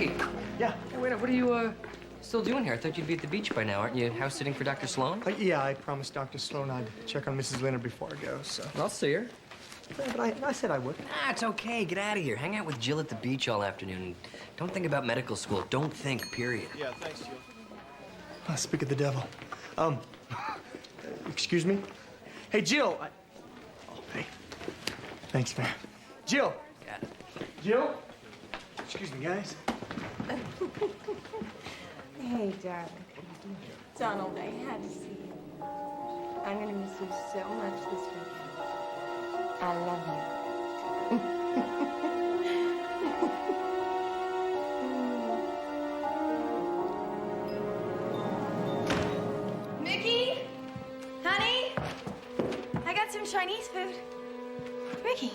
Mickey. Yeah. Hey, wait, what are you still doing here? I thought you'd be at the beach by now. Aren't you house sitting for Dr. Sloan? Yeah, I promised Dr. Sloan I'd check on Mrs. Leonard before I go, so. I'll see her. Yeah, but I said I would. Nah, it's okay. Get out of here. Hang out with Jill at the beach all afternoon. Don't think about medical school. Don't think, period. Yeah, thanks, Jill. Speak of the devil. Excuse me? Hey, Jill. Oh, hey. Thanks, man. Jill. Got it. Jill? Excuse me, guys. Hey, darling. Donald, I had to see you. I'm gonna miss you so much this weekend. I love you. Mickey? Honey? I got some Chinese food. Mickey.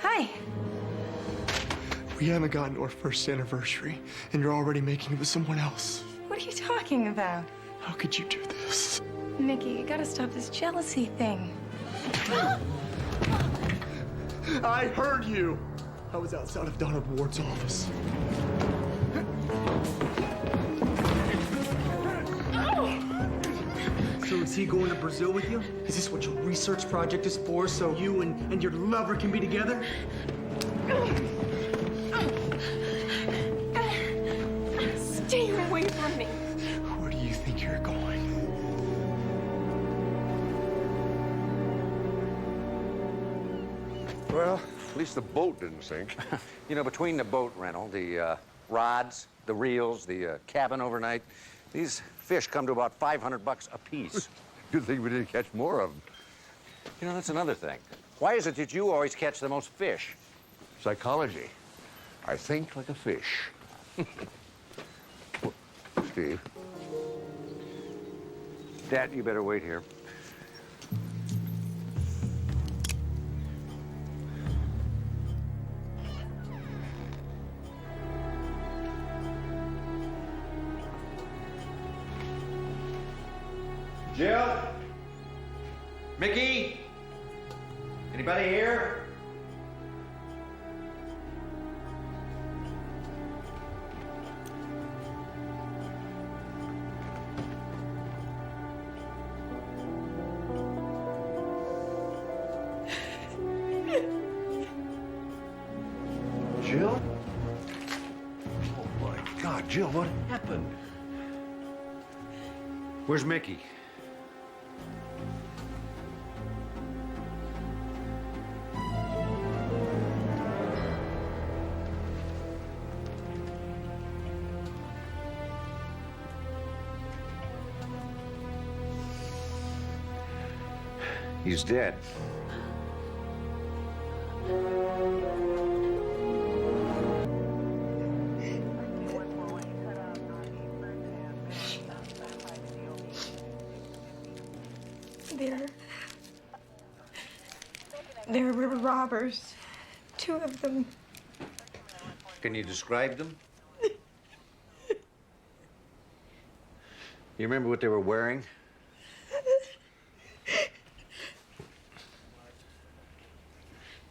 Hi. We haven't gotten to our first anniversary, and you're already making it with someone else. What are you talking about? How could you do this? Mickey, you gotta stop this jealousy thing. I heard you. I was outside of Donald Ward's office. So is he going to Brazil with you? Is this what your research project is for, so You and your lover can be together? Stay away from me. where do you think you're going? Well, at least the boat didn't sink. You know, between the boat rental, the rods, the reels, the cabin overnight, these fish come to about $500 a piece. Good thing we didn't catch more of them. You know, that's another thing. Why is it that you always catch the most fish? Psychology. I think like a fish. Steve. Dad, you better wait here. Jill? Mickey? Anybody here? Jill? Oh, my God, Jill, what happened? Where's Mickey? He's dead. There were robbers. 2 of them. Can you describe them? You remember what they were wearing?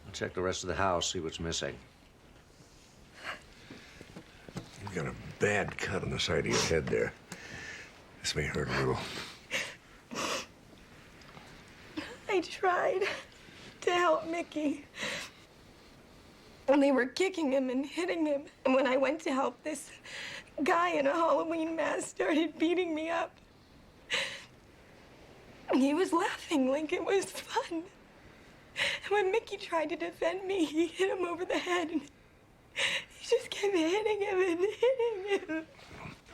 I'll check the rest of the house, see what's missing. You got a bad cut on the side of your head there. This may hurt a little. I tried to help Mickey. And they were kicking him and hitting him. And when I went to help, this guy in a Halloween mask started beating me up. And he was laughing like it was fun. And when Mickey tried to defend me, he hit him over the head. And he just kept hitting him and hitting him.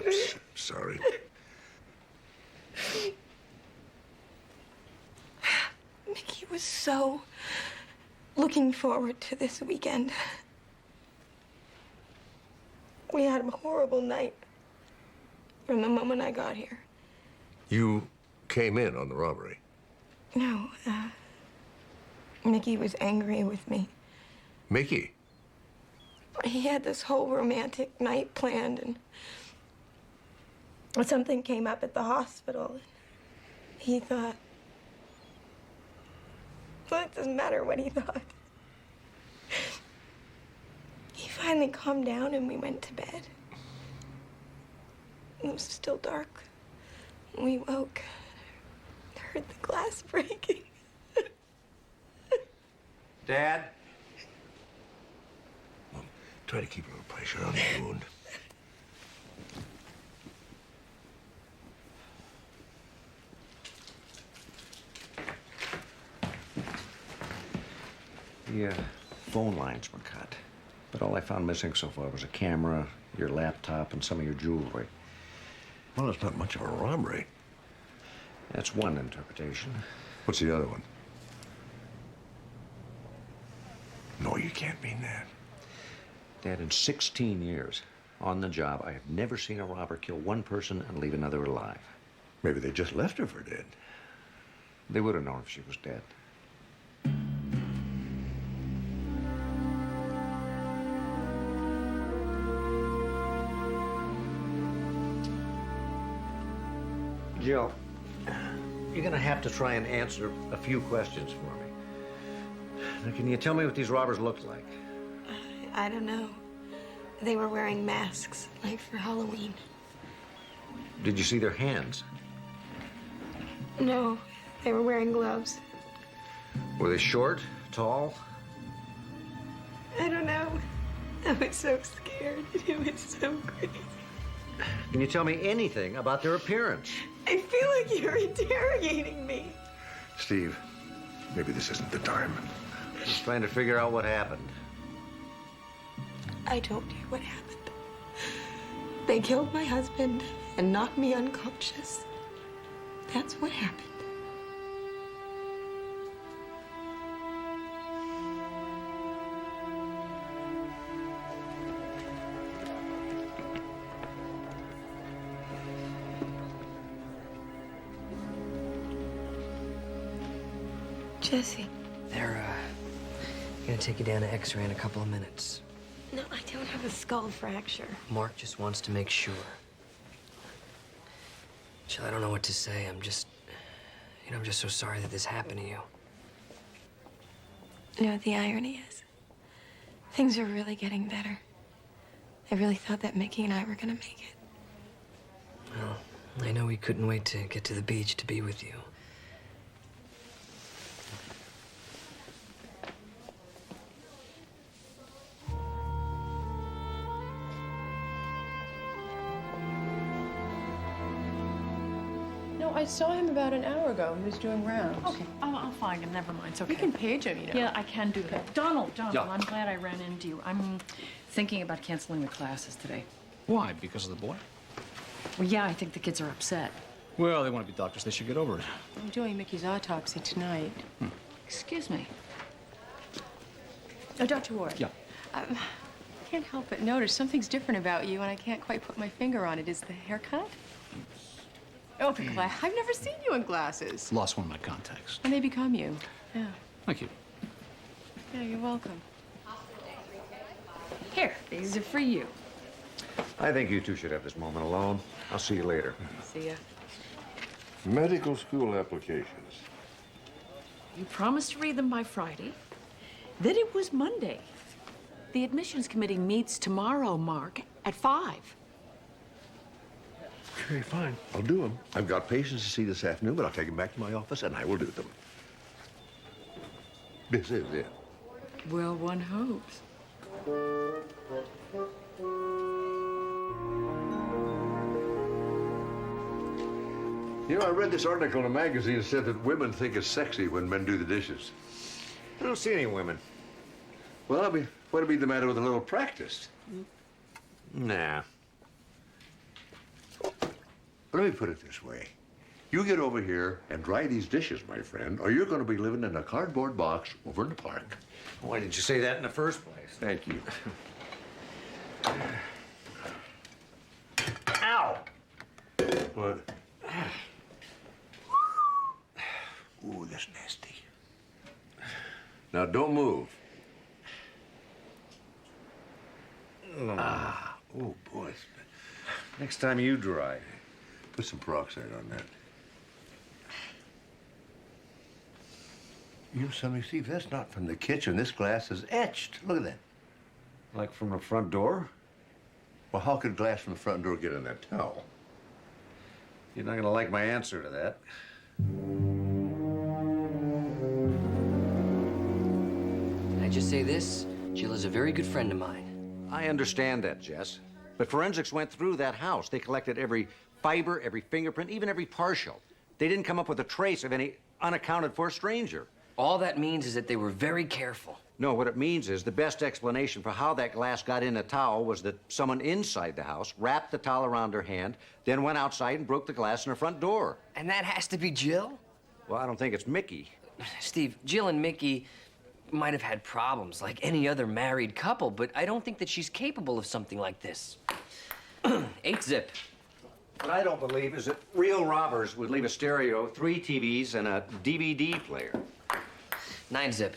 I'm sorry. Mickey was so looking forward to this weekend. We had a horrible night from the moment I got here. You came in on the robbery. No, Mickey was angry with me. Mickey? He had this whole romantic night planned, and something came up at the hospital. He thought, well, it doesn't matter what he thought. He finally calmed down and we went to bed. It was still dark. We woke. Heard the glass breaking. Dad? Mom, try to keep a little pressure on the wound. The phone lines were cut, but all I found missing so far was a camera, your laptop, and some of your jewelry. Well, it's not much of a robbery. That's one interpretation. What's the other one? No, you can't mean that. Dad, in 16 years on the job, I have never seen a robber kill one person and leave another alive. Maybe they just left her for dead. They would have known if she was dead. Jill, you're gonna have to try and answer a few questions for me. Now, can you tell me what these robbers looked like? I don't know. They were wearing masks, like for Halloween. Did you see their hands? No, they were wearing gloves. Were they short, tall? I don't know. I was so scared. It was so crazy. Can you tell me anything about their appearance? I feel like you're interrogating me. Steve, maybe this isn't the time. Just trying to figure out what happened. I told you what happened. They killed my husband and knocked me unconscious. That's what happened. Jesse. They're gonna take you down to X-ray in a couple of minutes. No, I don't have a skull fracture. Mark just wants to make sure. Jill, I don't know what to say. I'm just so sorry that this happened to you. You know what the irony is? Things are really getting better. I really thought that Mickey and I were gonna make it. Well, I know we couldn't wait to get to the beach to be with you. No, I saw him about an hour ago. He was doing rounds. Okay, I'll find him. Never mind. It's okay. We can page him, you know. Yeah, I can do that. Donald, Yeah. I'm glad I ran into you. I'm thinking about canceling the classes today. Why? Because of the boy? Well, yeah, I think the kids are upset. Well, they want to be doctors. They should get over it. I'm doing Mickey's autopsy tonight. Excuse me. Oh, Dr. Ward. Yeah. I can't help but notice something's different about you, and I can't quite put my finger on it. Is the haircut? Oh, the glass. I've never seen you in glasses. Lost one of my contacts. And they become you. Yeah. Thank you. Yeah, you're welcome. Here, these are for you. I think you two should have this moment alone. I'll see you later. See ya. Medical school applications. You promised to read them by Friday. Then it was Monday. The admissions committee meets tomorrow, Mark, at 5. Okay, fine. I'll do them. I've got patients to see this afternoon, but I'll take them back to my office and I will do them. This is it. Well, one hopes. You know, I read this article in a magazine that said that women think it's sexy when men do the dishes. I don't see any women. Well, I mean, what'd be the matter with a little practice? Nah. Let me put it this way. You get over here and dry these dishes, my friend, or you're going to be living in a cardboard box over in the park. Why didn't you say that in the first place? Thank you. Ow! What? Ooh, that's nasty. Now, don't move. Ah, oh, boy. Next time you dry. Put some peroxide on that. You know something, Steve? That's not from the kitchen. This glass is etched. Look at that. Like from the front door? Well, how could glass from the front door get in that towel? You're not gonna like my answer to that. Can I just say this? Jill is a very good friend of mine. I understand that, Jess. But forensics went through that house. They collected every fiber, every fingerprint, even every partial. They didn't come up with a trace of any unaccounted for stranger. All that means is that they were very careful. No, what it means is the best explanation for how that glass got in a towel was that someone inside the house wrapped the towel around her hand, then went outside and broke the glass in her front door. And that has to be Jill? Well, I don't think it's Mickey. Steve, Jill and Mickey might have had problems like any other married couple, but I don't think that she's capable of something like this. 8-zip. What I don't believe is that real robbers would leave a stereo, 3 TVs, and a DVD player. 9-zip.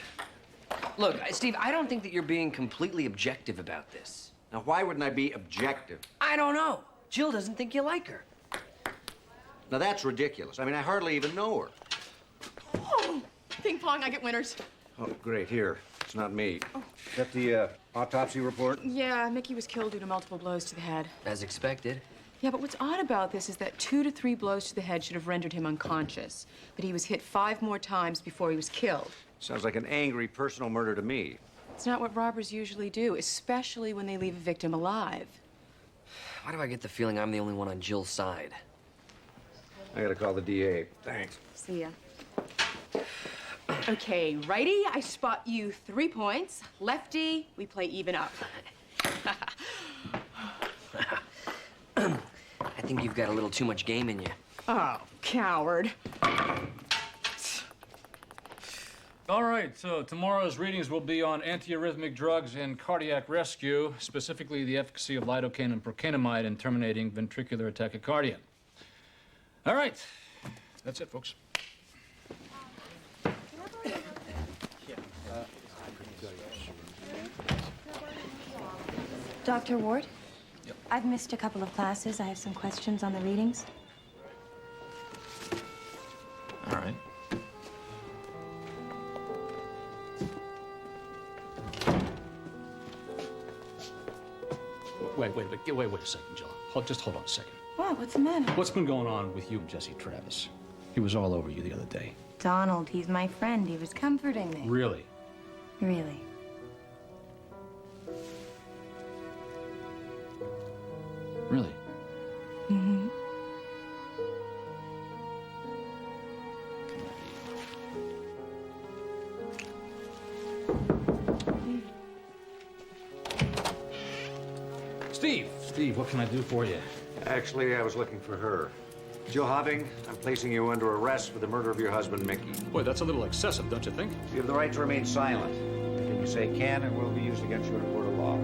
Look, Steve, I don't think that you're being completely objective about this. Now, why wouldn't I be objective? I don't know. Jill doesn't think you like her. Now, that's ridiculous. I mean, I hardly even know her. Oh, ping pong, I get winners. Oh, great. Here. It's not me. Oh. Is that the autopsy report? Yeah, Mickey was killed due to multiple blows to the head. As expected. Yeah, but what's odd about this is that 2 to 3 blows to the head should have rendered him unconscious. But he was hit 5 more times before he was killed. Sounds like an angry personal murder to me. It's not what robbers usually do, especially when they leave a victim alive. Why do I get the feeling I'm the only one on Jill's side? I gotta call the DA. Thanks. See ya. Okay, righty, I spot you 3 points. Lefty, we play even up. I think you've got a little too much game in you. Oh, coward. All right, so tomorrow's readings will be on antiarrhythmic drugs and cardiac rescue, specifically the efficacy of lidocaine and procainamide in terminating ventricular tachycardia. All right, that's it, folks. Dr. Ward? Yep. I've missed a couple of classes. I have some questions on the readings. All right. Wait a second, Jill. Just hold on a second. What? What's the matter? What's been going on with you and Jesse Travis? He was all over you the other day. Donald, he's my friend. He was comforting me. Really? Really? Really? Mm-hmm. Steve, what can I do for you? Actually, I was looking for her. Jill Hobbing, I'm placing you under arrest for the murder of your husband, Mickey. Boy, that's a little excessive, don't you think? You have the right to remain silent. Anything you say can and will be used against you in a court of law.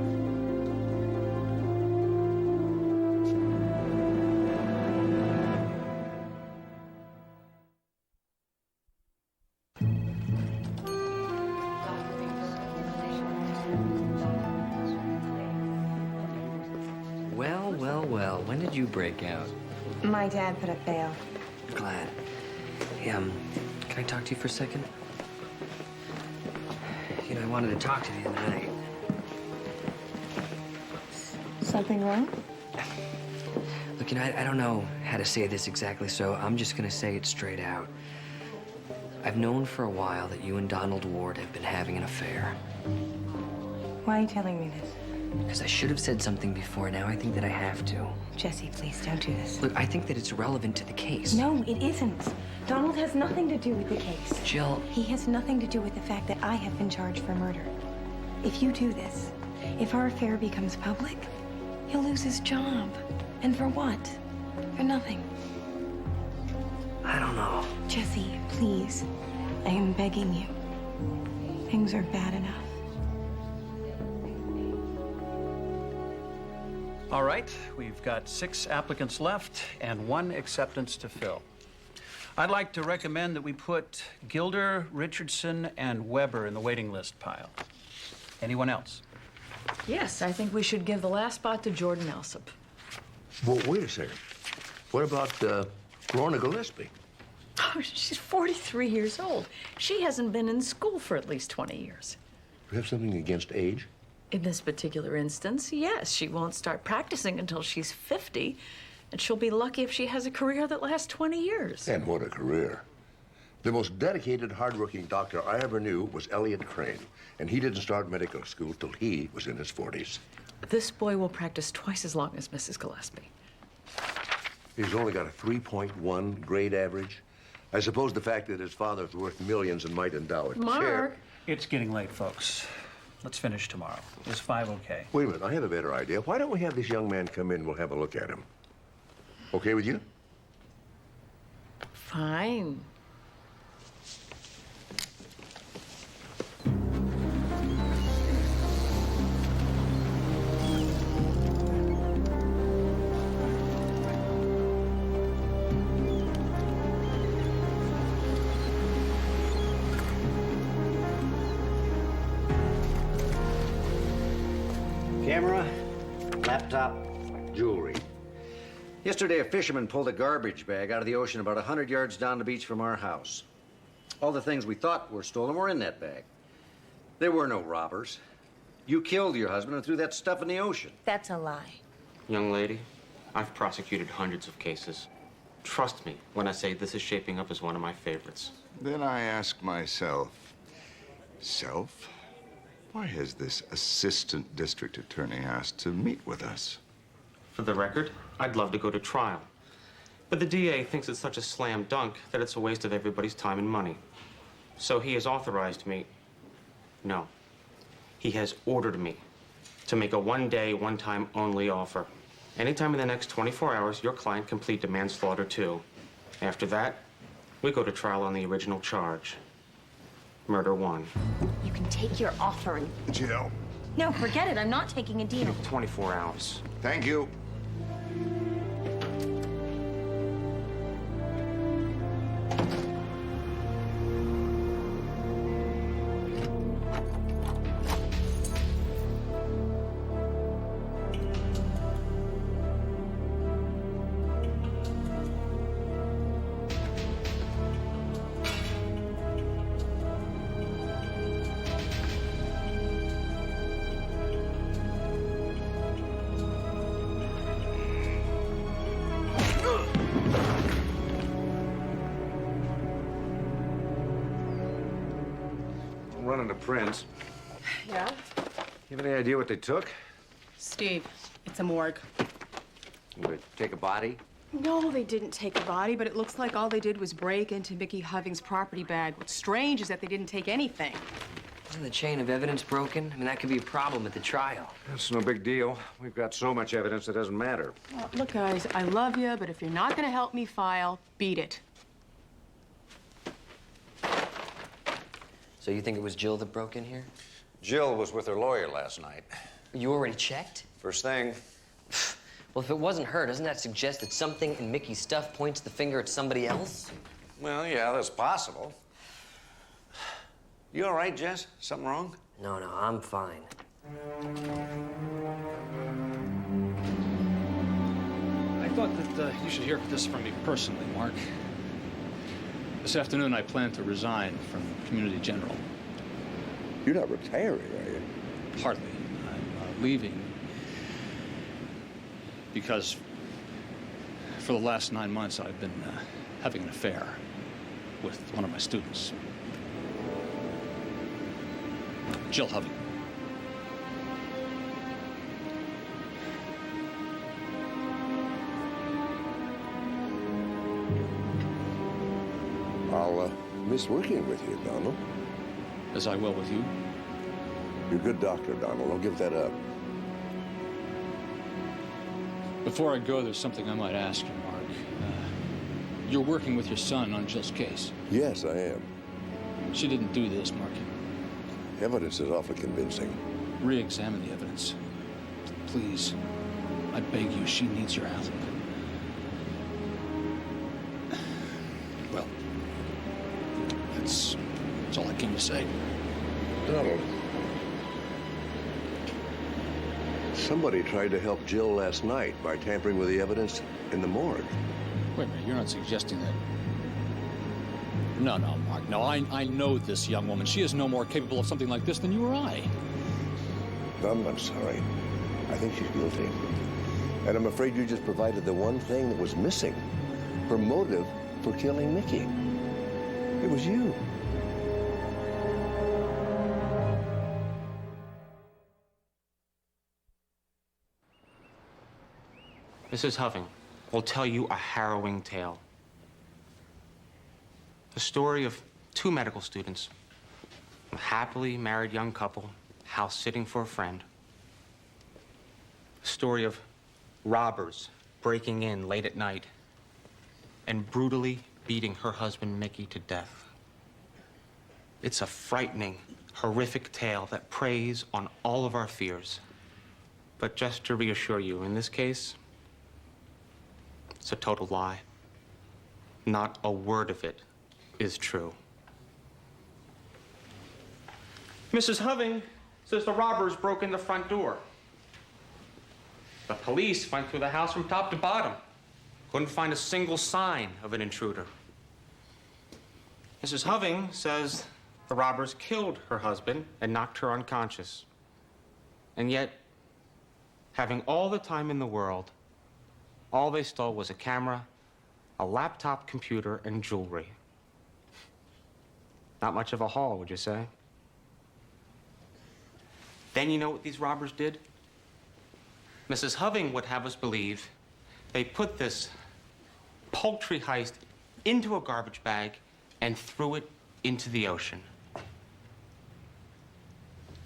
Well, when did you break out? My dad put up bail. Glad. Hey, can I talk to you for a second? You know, I wanted to talk to you the other night. Something wrong? Look, you know, I don't know how to say this exactly, so I'm just gonna say it straight out. I've known for a while that you and Donald Ward have been having an affair. Why are you telling me this? Because I should have said something before. Now I think that I have to. Jesse, please don't do this. Look, I think that it's relevant to the case. No, it isn't. Donald has nothing to do with the case. Jill. He has nothing to do with the fact that I have been charged for murder. If you do this, if our affair becomes public, he'll lose his job. And for what? For nothing. I don't know. Jesse, please. I am begging you. Things are bad enough. All right, we've got 6 applicants left and 1 acceptance to fill. I'd like to recommend that we put Gilder, Richardson, and Weber in the waiting list pile. Anyone else? Yes, I think we should give the last spot to Jordan Alsop. Well, wait a second. What about Rona Gillespie? Oh, she's 43 years old. She hasn't been in school for at least 20 years. Do you have something against age? In this particular instance, yes, she won't start practicing until she's 50, and she'll be lucky if she has a career that lasts 20 years. And what a career. The most dedicated, hardworking doctor I ever knew was Elliot Crane, and he didn't start medical school till he was in his 40s. This boy will practice twice as long as Mrs. Gillespie. He's only got a 3.1 grade average. I suppose the fact that his father's worth millions and might endow a chair... Mark! It's getting late, folks. Let's finish tomorrow. Is 5 okay? Wait a minute, I have a better idea. Why don't we have this young man come in, we'll have a look at him. Okay with you? Fine. Camera, laptop, jewelry. Yesterday, a fisherman pulled a garbage bag out of the ocean about 100 yards down the beach from our house. All the things we thought were stolen were in that bag. There were no robbers. You killed your husband and threw that stuff in the ocean. That's a lie. Young lady, I've prosecuted hundreds of cases. Trust me when I say this is shaping up as one of my favorites. Then I ask myself, why has this assistant district attorney asked to meet with us? For the record, I'd love to go to trial. But the DA thinks it's such a slam dunk that it's a waste of everybody's time and money. So he has authorized me... No. He has ordered me to make a one-day, one-time only offer. Anytime in the next 24 hours, your client can plead to manslaughter too. After that, we go to trial on the original charge. Murder 1. You can take your offer and... Jill. No, forget it. I'm not taking a deal. 24 hours. Thank you. Running to Prince. Yeah? You have any idea what they took? Steve, it's a morgue. Would it take a body? No, they didn't take a body, but it looks like all they did was break into Mickey Hoving's property bag. What's strange is that they didn't take anything. Isn't the chain of evidence broken? I mean, that could be a problem at the trial. That's no big deal. We've got so much evidence it doesn't matter. Look, guys, I love you, but if you're not going to help me file, beat it. So you think it was Jill that broke in here? Jill was with her lawyer last night. You already checked? First thing. Well, if it wasn't her, doesn't that suggest that something in Mickey's stuff points the finger at somebody else? Well, yeah, that's possible. You all right, Jess? Something wrong? No, I'm fine. I thought that you should hear this from me personally, Mark. This afternoon, I plan to resign from Community General. You're not retiring, are you? Hardly. I'm leaving because for the last 9 months, I've been having an affair with one of my students, Jill Hoving. I'll miss working with you, Donald. As I will with you. You're a good doctor, Donald. Don't give that up. Before I go, there's something I might ask you, Mark. You're working with your son on Jill's case. Yes, I am. She didn't do this, Mark. Evidence is awfully convincing. Re-examine the evidence. Please. I beg you, she needs your help. Well, that's all I came to say. Donald. Somebody tried to help Jill last night by tampering with the evidence in the morgue. Wait a minute, you're not suggesting that... No, Mark, no, I know this young woman. She is no more capable of something like this than you or I. I'm sorry. I think she's guilty. And I'm afraid you just provided the one thing that was missing. Her motive for killing Mickey. It was you. Mrs. Hoving will tell you a harrowing tale. The story of two medical students, a happily married young couple, house sitting for a friend. A story of robbers breaking in late at night and brutally beating her husband, Mickey, to death. It's a frightening, horrific tale that preys on all of our fears. But just to reassure you, in this case, it's a total lie. Not a word of it is true. Mrs. Hoving says the robbers broke in the front door. The police went through the house from top to bottom. Couldn't find a single sign of an intruder. Mrs. Hoving says the robbers killed her husband and knocked her unconscious. And yet, having all the time in the world, all they stole was a camera, a laptop computer, and jewelry. Not much of a haul, would you say? Then you know what these robbers did? Mrs. Hoving would have us believe they put this paltry heist into a garbage bag and threw it into the ocean.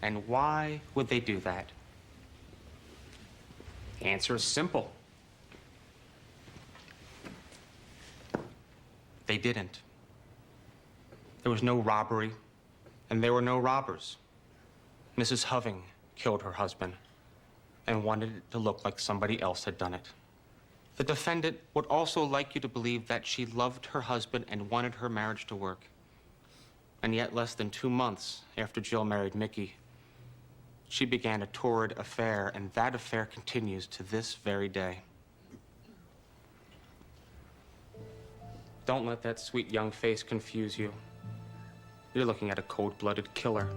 And why would they do that? The answer is simple. They didn't. There was no robbery, and there were no robbers. Mrs. Hoving killed her husband and wanted it to look like somebody else had done it. The defendant would also like you to believe that she loved her husband and wanted her marriage to work. And yet, less than 2 months after Jill married Mickey, she began a torrid affair, and that affair continues to this very day. Don't let that sweet young face confuse you. You're looking at a cold-blooded killer.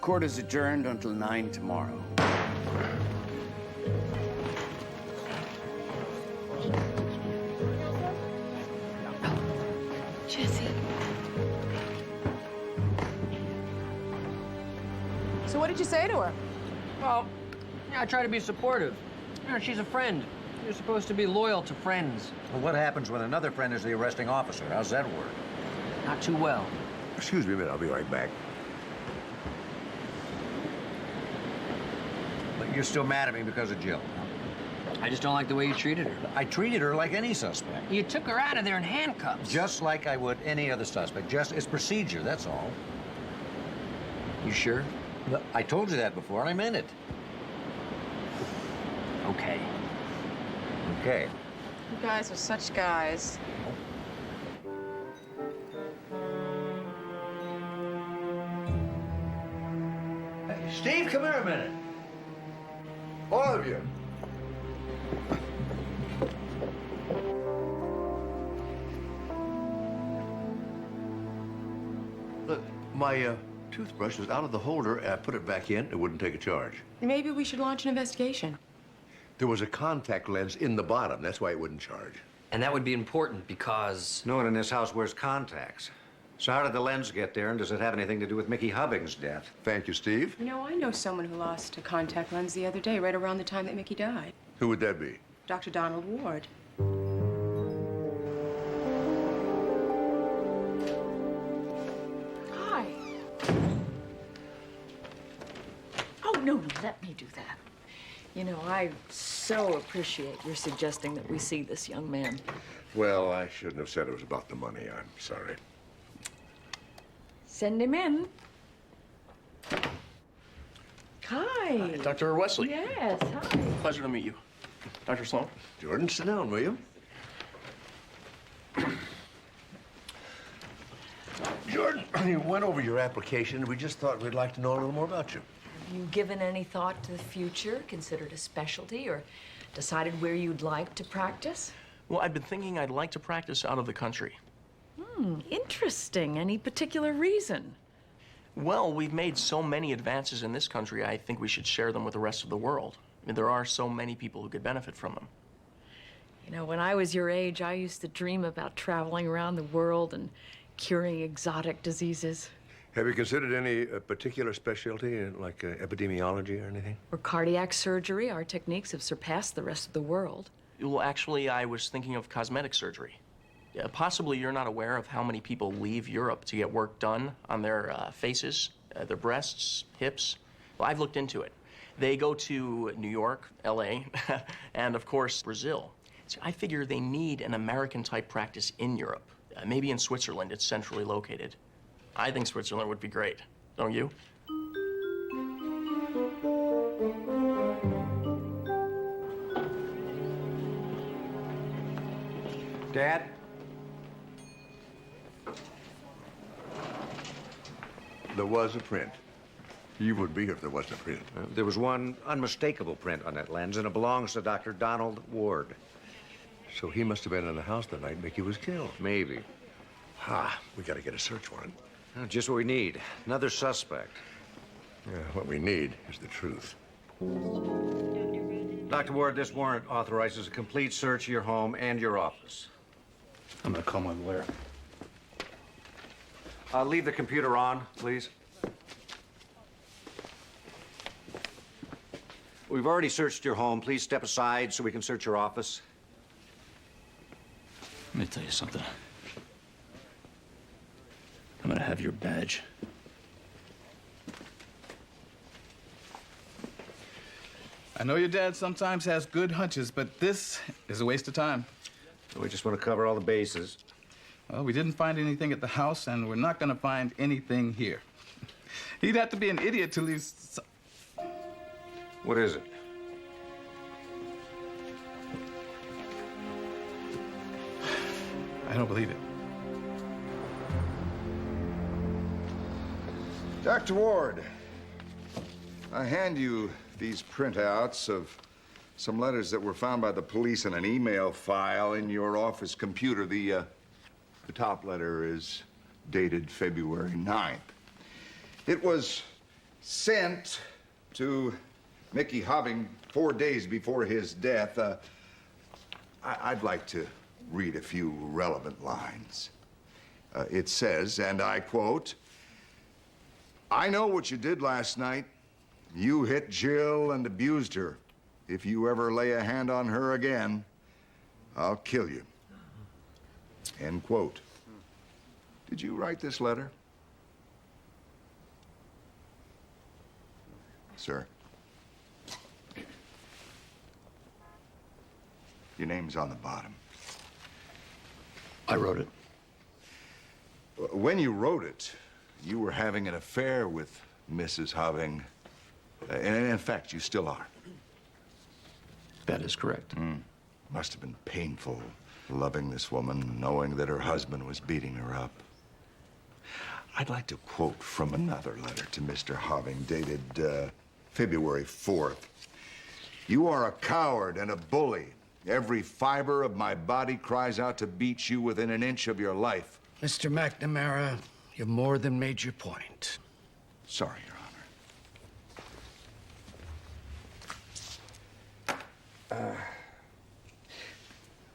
Court is adjourned until 9 tomorrow. Jesse. So what did you say to her? Well, yeah, I try to be supportive. You know, she's a friend. You're supposed to be loyal to friends. Well, what happens when another friend is the arresting officer? How's that work? Not too well. Excuse me a minute, I'll be right back. But you're still mad at me because of Jill. I just don't like the way you treated her. I treated her like any suspect. You took her out of there in handcuffs. Just like I would any other suspect. Just, it's procedure, that's all. You sure? Look, I told you that before, and I meant it. Okay. Okay. You guys are such guys. Hey, Steve, come here a minute. All of you. Look, my toothbrush was out of the holder, and I put it back in. It wouldn't take a charge. Maybe we should launch an investigation. There was a contact lens in the bottom. That's why it wouldn't charge. And that would be important because... No one in this house wears contacts. So how did the lens get there, and does it have anything to do with Mickey Hoving's death? Thank you, Steve. You know, I know someone who lost a contact lens the other day, right around the time that Mickey died. Who would that be? Dr. Donald Ward. Hi. Oh, no, let me do that. You know, I so appreciate your suggesting that we see this young man. Well, I shouldn't have said it was about the money. I'm sorry. Send him in. Hi. Dr. Wesley. Yes, hi. Pleasure to meet you. Dr. Sloan. Jordan, sit down, will you? Jordan, we went over your application. We just thought we'd like to know a little more about you. Have you given any thought to the future, considered a specialty, or decided where you'd like to practice? Well, I've been thinking I'd like to practice out of the country. Interesting. Any particular reason? Well, we've made so many advances in this country, I think we should share them with the rest of the world. I mean, there are so many people who could benefit from them. You know, when I was your age, I used to dream about traveling around the world and curing exotic diseases. Have you considered any particular specialty, like epidemiology or anything? For cardiac surgery, our techniques have surpassed the rest of the world. Well, actually, I was thinking of cosmetic surgery. Yeah, possibly you're not aware of how many people leave Europe to get work done on their faces, their breasts, hips. Well, I've looked into it. They go to New York, LA, and of course, Brazil. So I figure they need an American-type practice in Europe. Maybe in Switzerland, it's centrally located. I think Switzerland would be great, don't you? Dad? There was a print. You would be here if there wasn't a print. There was one unmistakable print on that lens, and it belongs to Dr. Donald Ward. So he must have been in the house the night Mickey was killed. Maybe. We gotta get a search warrant. Just what we need. Another suspect. Yeah, what we need is the truth. Dr. Ward, this warrant authorizes a complete search of your home and your office. I'm gonna call my lawyer. Leave the computer on, please. We've already searched your home. Please step aside so we can search your office. Let me tell you something. I'm gonna have your badge. I know your dad sometimes has good hunches, but this is a waste of time. We just want to cover all the bases. Well, we didn't find anything at the house, and we're not gonna find anything here. He'd have to be an idiot to leave. What is it? I don't believe it. Dr. Ward, I hand you these printouts of some letters that were found by the police in an email file in your office computer. The top letter is dated February 9th. It was sent to Mickey Hobbing 4 days before his death. I'd like to read a few relevant lines. It says, and I quote, "I know what you did last night. You hit Jill and abused her. If you ever lay a hand on her again, I'll kill you." End quote. Did you write this letter? Sir? Your name's on the bottom. I wrote it. When you wrote it, you were having an affair with Mrs. Hobbing. And in fact, you still are. That is correct. Must have been painful loving this woman, knowing that her husband was beating her up. I'd like to quote from another letter to Mr. Hobbing, dated February 4th. "You are a coward and a bully. Every fiber of my body cries out to beat you within an inch of your life." Mr. McNamara, you've more than made your point. Sorry, Your Honor.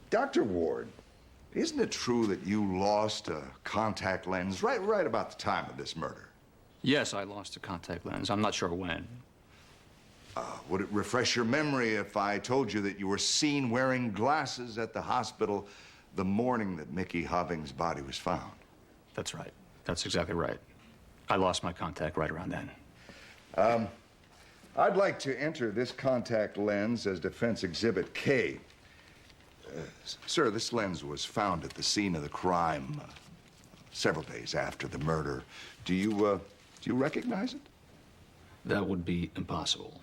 Dr. Ward, isn't it true that you lost a contact lens right about the time of this murder? Yes, I lost a contact lens. I'm not sure when. Would it refresh your memory if I told you that you were seen wearing glasses at the hospital the morning that Mickey Hobbing's body was found? That's right. That's exactly right. I lost my contact right around then. I'd like to enter this contact lens as Defense Exhibit K. Sir, this lens was found at the scene of the crime several days after the murder. Do you recognize it? That would be impossible.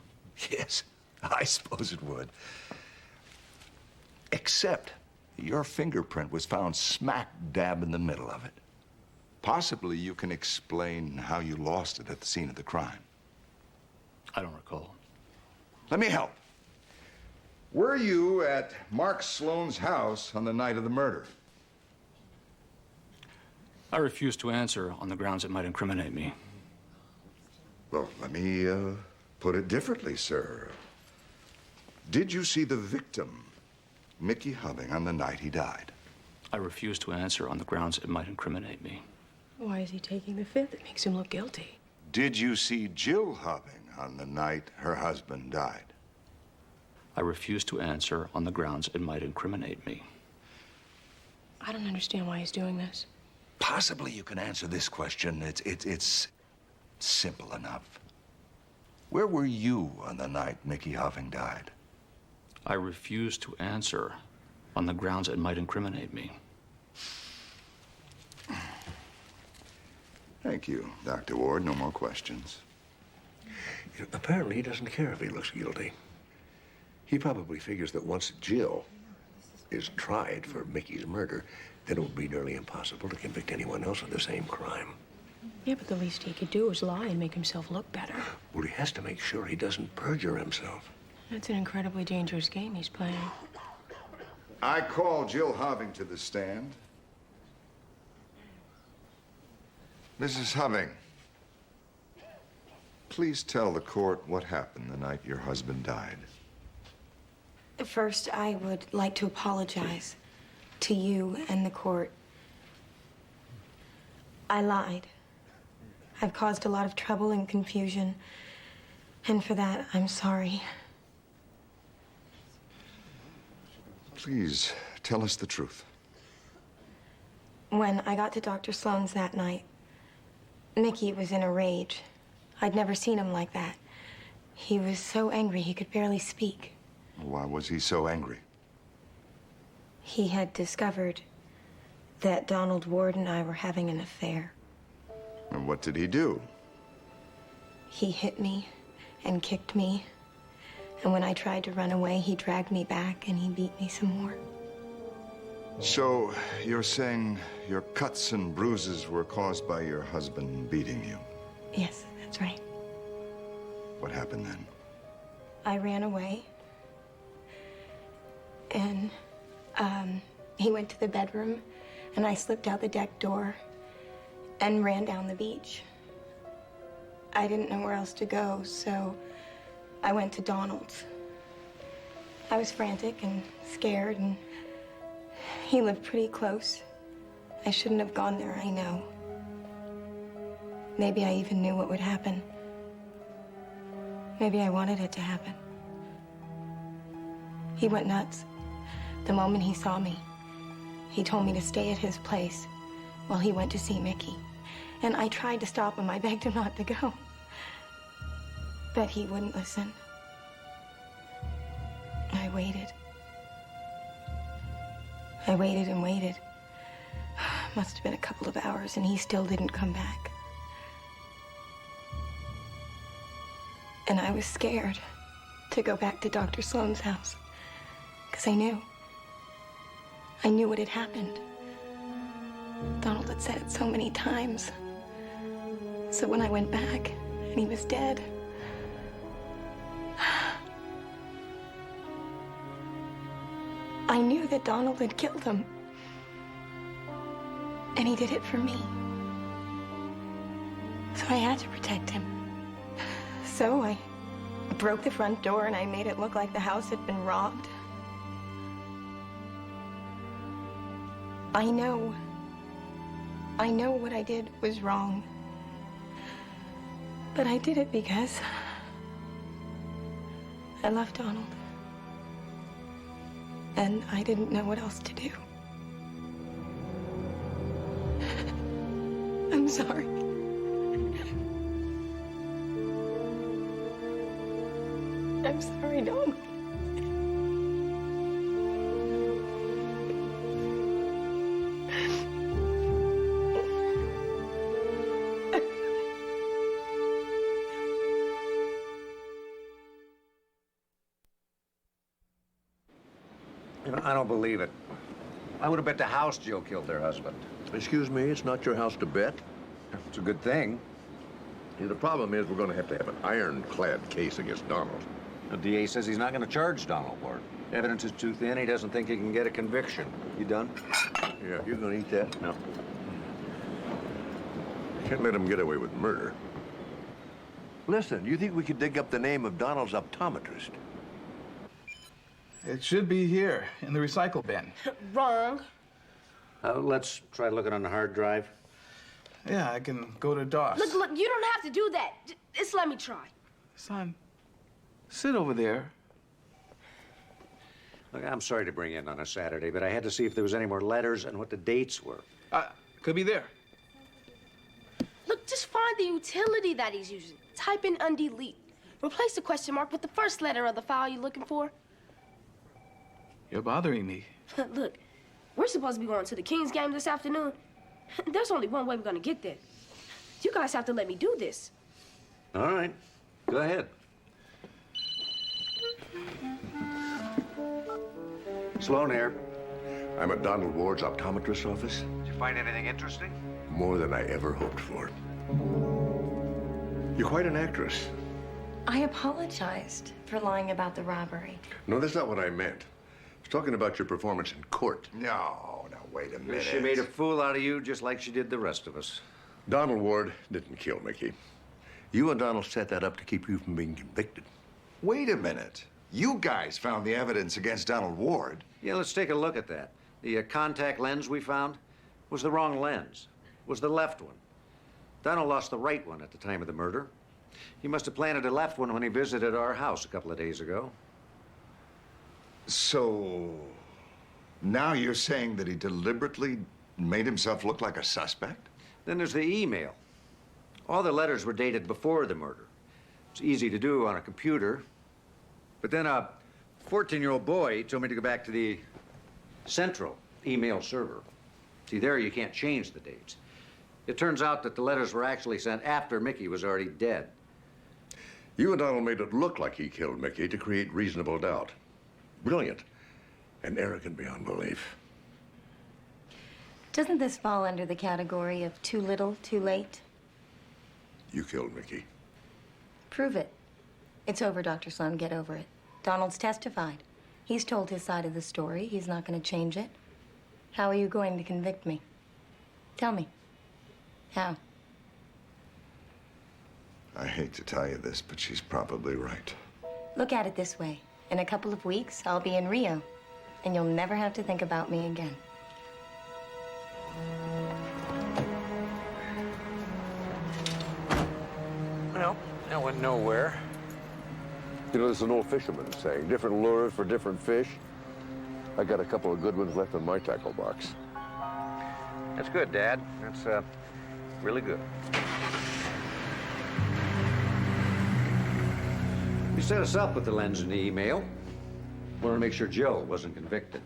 Yes, I suppose it would. Except your fingerprint was found smack dab in the middle of it. Possibly you can explain how you lost it at the scene of the crime. I don't recall. Let me help. Were you at Mark Sloan's house on the night of the murder? I refuse to answer on the grounds it might incriminate me. Well, let me put it differently, sir. Did you see the victim, Mickey Hoving, on the night he died? I refuse to answer on the grounds it might incriminate me. Why is he taking the fifth? It makes him look guilty. Did you see Jill Hoving on the night her husband died? I refuse to answer on the grounds it might incriminate me. I don't understand why he's doing this. Possibly you can answer this question. It's simple enough. Where were you on the night Mickey Hoving died? I refuse to answer on the grounds it might incriminate me. Thank you, Dr. Ward. No more questions. Apparently, he doesn't care if he looks guilty. He probably figures that once Jill is tried for Mickey's murder, then it will be nearly impossible to convict anyone else of the same crime. Yeah, but the least he could do is lie and make himself look better. Well, he has to make sure he doesn't perjure himself. That's an incredibly dangerous game he's playing. I call Jill Hoving to the stand. Mrs. Hoving, please tell the court what happened the night your husband died. First, I would like to apologize to you and the court. I lied. I've caused a lot of trouble and confusion, and for that, I'm sorry. Please tell us the truth. When I got to Dr. Sloan's that night, Mickey was in a rage. I'd never seen him like that. He was so angry he could barely speak. Why was he so angry? He had discovered that Donald Ward and I were having an affair. And what did he do? He hit me and kicked me. And when I tried to run away, he dragged me back and he beat me some more. So, you're saying your cuts and bruises were caused by your husband beating you? Yes, that's right. What happened then? I ran away. And, he went to the bedroom, and I slipped out the deck door and ran down the beach. I didn't know where else to go, so I went to Donald's. I was frantic and scared, and he lived pretty close. I shouldn't have gone there, I know. Maybe I even knew what would happen. Maybe I wanted it to happen. He went nuts the moment he saw me. He told me to stay at his place while he went to see Mickey. And I tried to stop him. I begged him not to go. But he wouldn't listen. I waited. I waited and waited. Must have been a couple of hours, and he still didn't come back. And I was scared to go back to Dr. Sloan's house, because I knew what had happened. Donald had said it so many times. So when I went back and he was dead, I knew that Donald had killed him. And he did it for me. So I had to protect him. So I broke the front door and I made it look like the house had been robbed. I know what I did was wrong. But I did it because I loved Donald. And I didn't know what else to do. I'm sorry. I'm sorry, Donald. I don't believe it. I would have bet the house Jill killed their husband. Excuse me, it's not your house to bet. It's a good thing. See, the problem is we're going to have an ironclad case against Donald. The DA says he's not going to charge Donald Ward. Evidence is too thin. He doesn't think he can get a conviction. You done? Yeah, you're going to eat that? No. Can't let him get away with murder. Listen, you think we could dig up the name of Donald's optometrist? It should be here in the recycle bin. Wrong. Let's try looking on the hard drive. Yeah, I can go to DOS. Look, you don't have to do that. Just let me try. Son, sit over there. Look, I'm sorry to bring you in on a Saturday, but I had to see if there was any more letters and what the dates were. Could be there. Look, just find the utility that he's using. Type in undelete. Replace the question mark with the first letter of the file you're looking for. You're bothering me. Look, we're supposed to be going to the Kings game this afternoon. There's only one way we're gonna get there. You guys have to let me do this. All right, go ahead. Sloan here. I'm at Donald Ward's optometrist's office. Did you find anything interesting? More than I ever hoped for. You're quite an actress. I apologized for lying about the robbery. No, that's not what I meant. I was talking about your performance in court. No, wait a minute. She made a fool out of you just like she did the rest of us. Donald Ward didn't kill Mickey. You and Donald set that up to keep you from being convicted. Wait a minute. You guys found the evidence against Donald Ward. Yeah, let's take a look at that. The contact lens we found was the wrong lens. It was the left one. Donald lost the right one at the time of the murder. He must have planted a left one when he visited our house a couple of days ago. So, now you're saying that he deliberately made himself look like a suspect? Then there's the email. All the letters were dated before the murder. It's easy to do on a computer. But then a 14-year-old boy told me to go back to the central email server. See, there you can't change the dates. It turns out that the letters were actually sent after Mickey was already dead. You and Donald made it look like he killed Mickey to create reasonable doubt. Brilliant. And arrogant beyond belief. Doesn't this fall under the category of too little, too late? You killed Mickey. Prove it. It's over, Dr. Sloan. Get over it. Donald's testified. He's told his side of the story. He's not going to change it. How are you going to convict me? Tell me. How? I hate to tell you this, but she's probably right. Look at it this way. In a couple of weeks, I'll be in Rio, and you'll never have to think about me again. Well, that went nowhere. You know, there's an old fisherman saying, different lures for different fish. I got a couple of good ones left in my tackle box. That's good, Dad. That's really good. You set us up with the lens and the email. Wanted to make sure Jill wasn't convicted.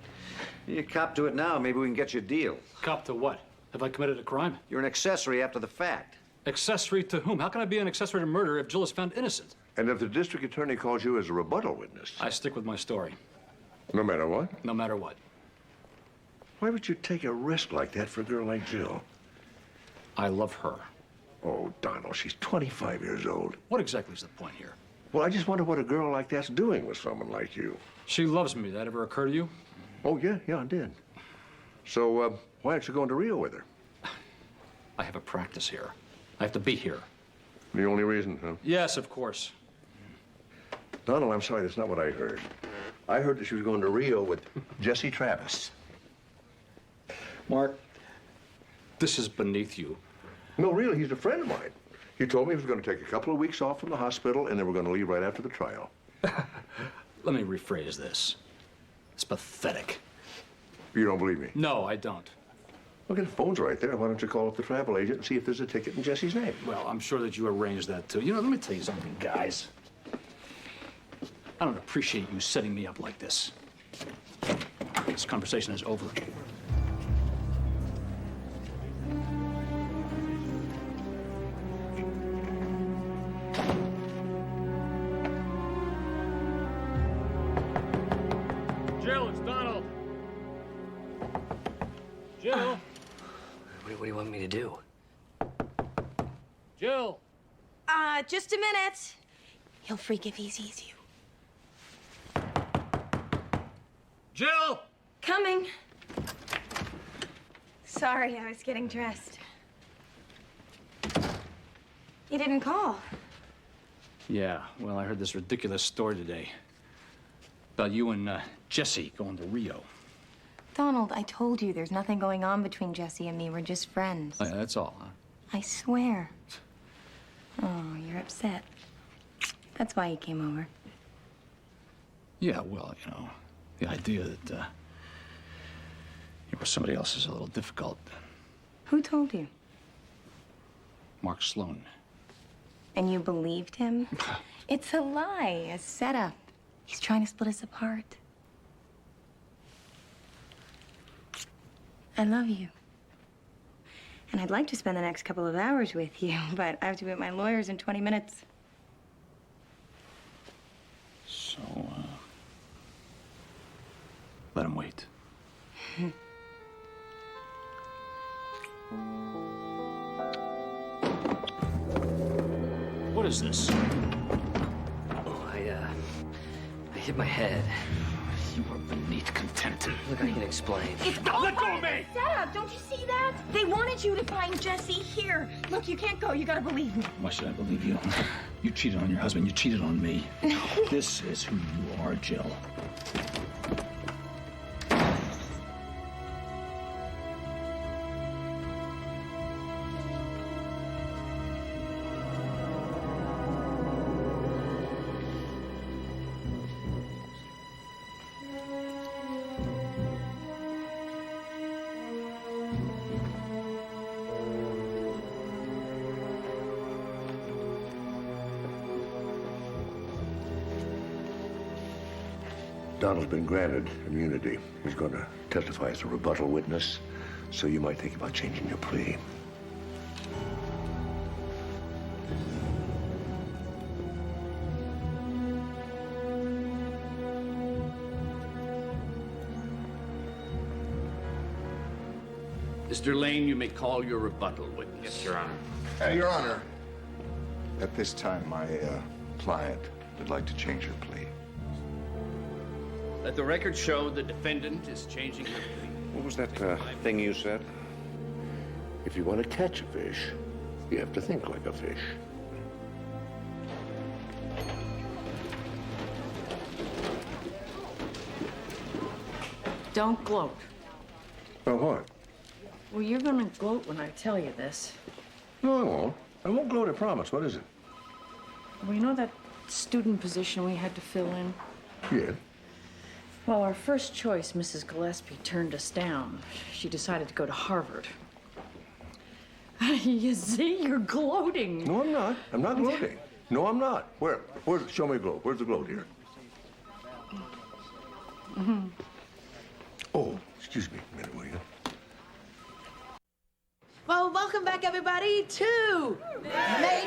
You cop to it now, maybe we can get you a deal. Cop to what? Have I committed a crime? You're an accessory after the fact. Accessory to whom? How can I be an accessory to murder if Jill is found innocent? And if the district attorney calls you as a rebuttal witness? I stick with my story. No matter what? No matter what. Why would you take a risk like that for a girl like Jill? I love her. Oh, Donald, she's 25 years old. What exactly is the point here? Well, I just wonder what a girl like that's doing with someone like you. She loves me. That ever occur to you? Oh, yeah, it did. So, why aren't you going to Rio with her? I have a practice here. I have to be here. The only reason, huh? Yes, of course. Donald, I'm sorry, that's not what I heard. I heard that she was going to Rio with Jesse Travis. Mark, this is beneath you. No, really, he's a friend of mine. He told me he was going to take a couple of weeks off from the hospital, and they were going to leave right after the trial. Let me rephrase this. It's pathetic. You don't believe me? No, I don't. Look, the phone's right there. Why don't you call up the travel agent and see if there's a ticket in Jesse's name? Well, I'm sure that you arranged that, too. You know, let me tell you something, guys. I don't appreciate you setting me up like this. This conversation is over. Jill, it's Donald. Jill. What do you want me to do? Jill. Just a minute. He'll freak if he sees you. Jill! Coming. Sorry, I was getting dressed. You didn't call. Yeah, well, I heard this ridiculous story today about you and Jesse going to Rio. Donald, I told you there's nothing going on between Jesse and me. We're just friends. Oh, yeah, that's all, huh? I swear. Oh, you're upset. That's why you came over. Yeah, well, you know, the idea that you were somebody else is a little difficult. Who told you? Mark Sloan. And you believed him? It's a lie, a setup. He's trying to split us apart. I love you. And I'd like to spend the next couple of hours with you, but I have to be at my lawyer's in 20 minutes. So, let him wait. What is this? Oh, I hit my head. You are beneath contempt. Look, I can explain. It's all let go of me! Setup, don't you see that? They wanted you to find Jesse here. Look, you can't go. You gotta believe me. Why should I believe you? You cheated on your husband. You cheated on me. No. This is who you are, Jill. Donald's been granted immunity. He's going to testify as a rebuttal witness, so you might think about changing your plea. Mr. Lane, you may call your rebuttal witness. Yes, Your Honor. Your Honor, at this time, my client would like to change her plea. Let the record show the defendant is changing her plea. What was that thing you said? If you want to catch a fish, you have to think like a fish. Don't gloat. Well, what? Well, you're gonna gloat when I tell you this. No, I won't. I won't gloat, I promise. What is it? Well, you know that student position we had to fill in? Yeah. Well, our first choice, Mrs. Gillespie, turned us down. She decided to go to Harvard. You see, you're gloating. No, I'm not. I'm not gloating. No, I'm not. Where? Show me a gloat. Where's the gloat here? Mm-hmm. Oh, excuse me a minute, will you? Well, welcome back, everybody, to Make a Day.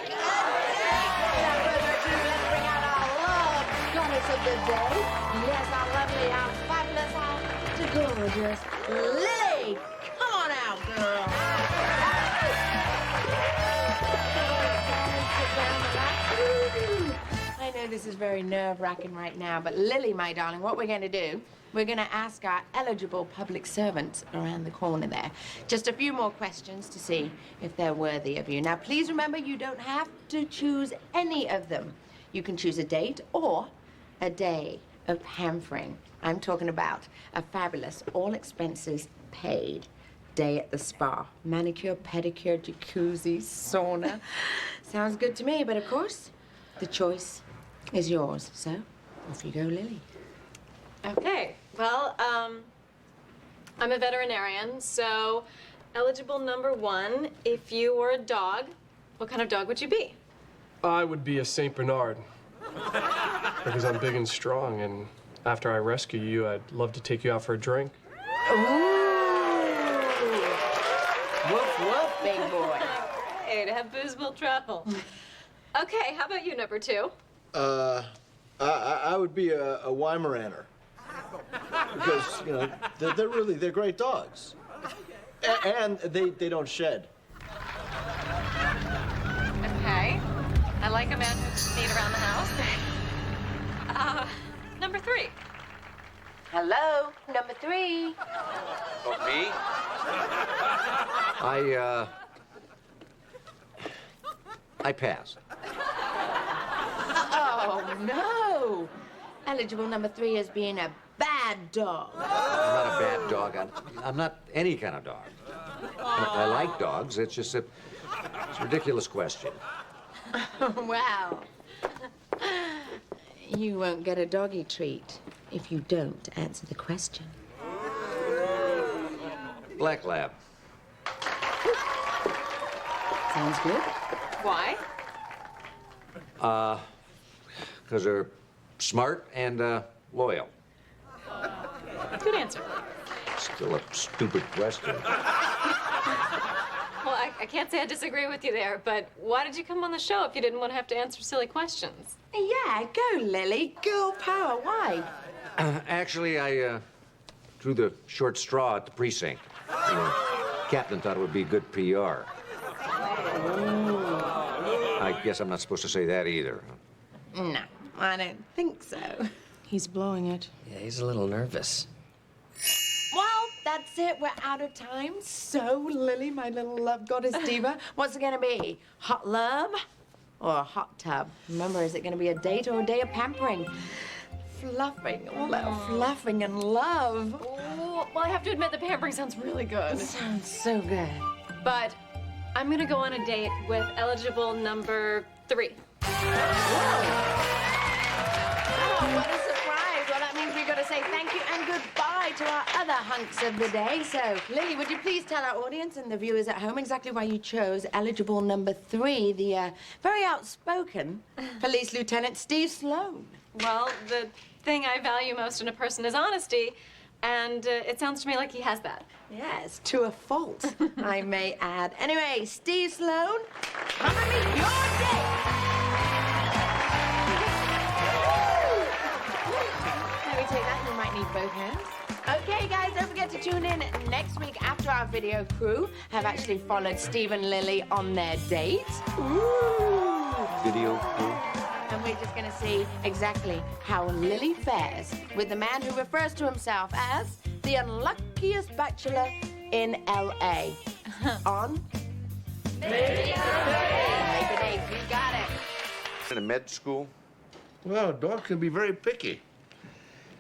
Without further ado, let's bring out our love goddess of the day. Yes, our lovely, our fabulous, our gorgeous Lily. Come on out, girl. I know this is very nerve-wracking right now, but Lily, my darling, what we're going to do, we're going to ask our eligible public servants around the corner there just a few more questions to see if they're worthy of you. Now, please remember, you don't have to choose any of them. You can choose a date or a day of pampering. I'm talking about a fabulous, all expenses paid day at the spa. Manicure, pedicure, jacuzzi, sauna. Sounds good to me, but of course, the choice is yours. So, off you go, Lily. Okay, well, I'm a veterinarian, so eligible number 1, if you were a dog, what kind of dog would you be? I would be a Saint Bernard. Because I'm big and strong, and after I rescue you, I'd love to take you out for a drink. Ooh! Woof, woof, big boy. Hey, to have booze will travel. Okay, how about you, number 2? I would be a Weimaraner. Because, you know, they're great dogs. And they don't shed. Okay, I like a man who's neat around the house. Number 3. Hello, number 3. Oh, me? I pass. no. Eligible number 3 is being a bad dog. I'm not a bad dog. I'm not any kind of dog. I like dogs. It's just a ridiculous question. Wow. You won't get a doggy treat if you don't answer the question. Black lab. Sounds good. Why? Because they're smart and loyal. Good answer. Still a stupid question. Well, I can't say I disagree with you there, but why did you come on the show if you didn't want to have to answer silly questions? Yeah, go, Lily. Girl power. Why? Actually, I drew the short straw at the precinct. The captain thought it would be good PR. I guess I'm not supposed to say that either. No, I don't think so. He's blowing it. Yeah, he's a little nervous. Well, that's it. We're out of time. So, Lily, my little love goddess diva, what's it gonna be? Hot love or a hot tub? Remember, is it gonna be a date or a day of pampering? Fluffing, all that fluffing and love. Oh, well, I have to admit the pampering sounds really good. It sounds so good. But I'm gonna go on a date with eligible number 3. Oh, what a surprise. Well, that means we've got to say thank you and goodbye to our other hunks of the day. So, Lily, would you please tell our audience and the viewers at home exactly why you chose eligible number 3, the very outspoken Police Lieutenant Steve Sloan? Well, the thing I value most in a person is honesty, and it sounds to me like he has that. Yes, to a fault, I may add. Anyway, Steve Sloan, come and meet your date. Let me take that. You might need both hands. Okay, guys, don't forget to tune in next week after our video crew have actually followed Steve and Lily on their date. Ooh. Video crew? And we're just gonna see exactly how Lily fares with the man who refers to himself as the unluckiest bachelor in L.A. on Make a date. You got it. In a med school? Well, a dog can be very picky.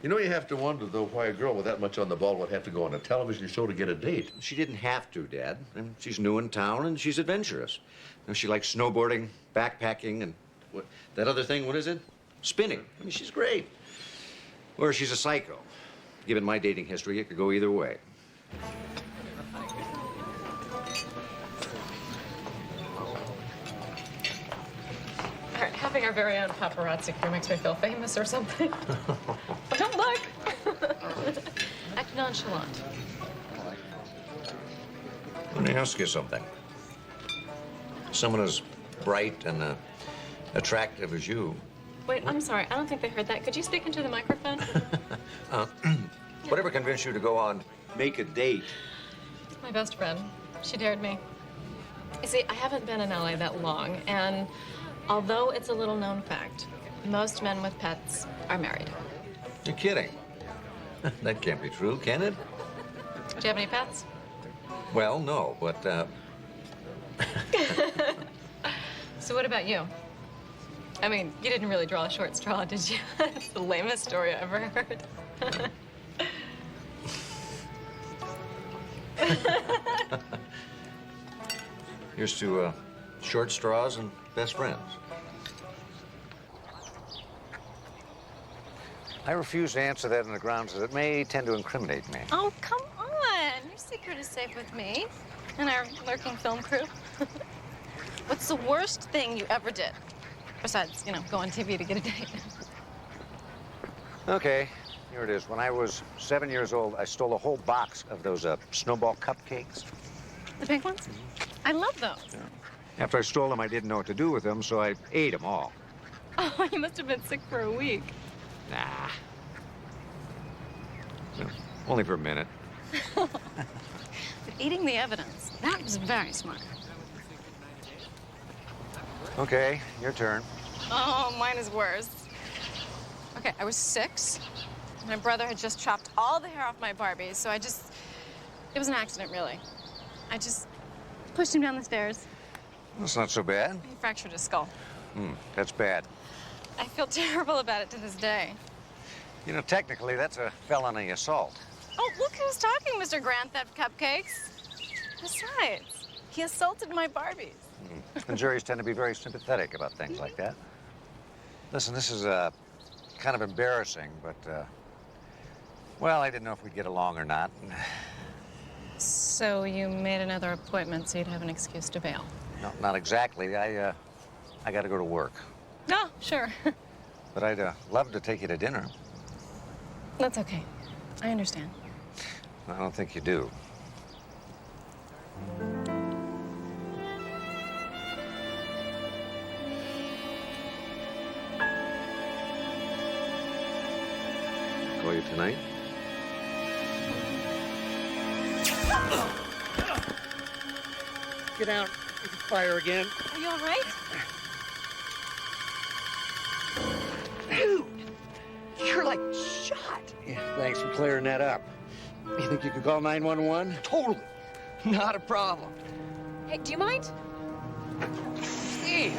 You know, you have to wonder, though, why a girl with that much on the ball would have to go on a television show to get a date. She didn't have to, Dad. I mean, she's new in town and she's adventurous. You know, she likes snowboarding, backpacking, and that other thing, what is it? Spinning. I mean, she's great. Or she's a psycho. Given my dating history, it could go either way. Having our very own paparazzi crew makes me feel famous or something. Don't look. Act nonchalant. Let me ask you something. Someone as bright and attractive as you, Wait, I'm sorry. I don't think they heard that. Could you speak into the microphone? whatever convinced you to go on Make a Date? My best friend. She dared me. You see, I haven't been in LA that long, and although it's a little known fact, most men with pets are married. You're kidding. That can't be true, can it? Do you have any pets? Well, no, but, So what about you? I mean, you didn't really draw a short straw, did you? It's the lamest story I ever heard. Here's to short straws and best friends. I refuse to answer that on the grounds that it may tend to incriminate me. Oh, come on. Your secret is safe with me and our lurking film crew. What's the worst thing you ever did? Besides, you know, go on TV to get a date. Okay, here it is. When I was 7 years old, I stole a whole box of those snowball cupcakes. The pink ones? I love those. Yeah. After I stole them, I didn't know what to do with them, so I ate them all. Oh, you must have been sick for a week. Nah. No, only for a minute. But eating the evidence, that was very smart. Okay, your turn. Oh, mine is worse. Okay, I was 6. My brother had just chopped all the hair off my Barbie, so it was an accident, really. I just pushed him down the stairs. That's not so bad. He fractured his skull. That's bad. I feel terrible about it to this day. You know, technically, that's a felony assault. Oh, look who's talking, Mr. Grand Theft Cupcakes. Besides, he assaulted my Barbies. And juries tend to be very sympathetic about things like that. Listen, this is kind of embarrassing, but, well, I didn't know if we'd get along or not. So you made another appointment so you'd have an excuse to bail? No, not exactly. I got to go to work. No, sure. But I'd love to take you to dinner. That's okay. I understand. I don't think you do. Call you tonight? Get out. You can fire again. Are you all right? Dude, you're like shot. Yeah, thanks for clearing that up. You think you could call 911? Totally. Not a problem. Hey, do you mind? Steve,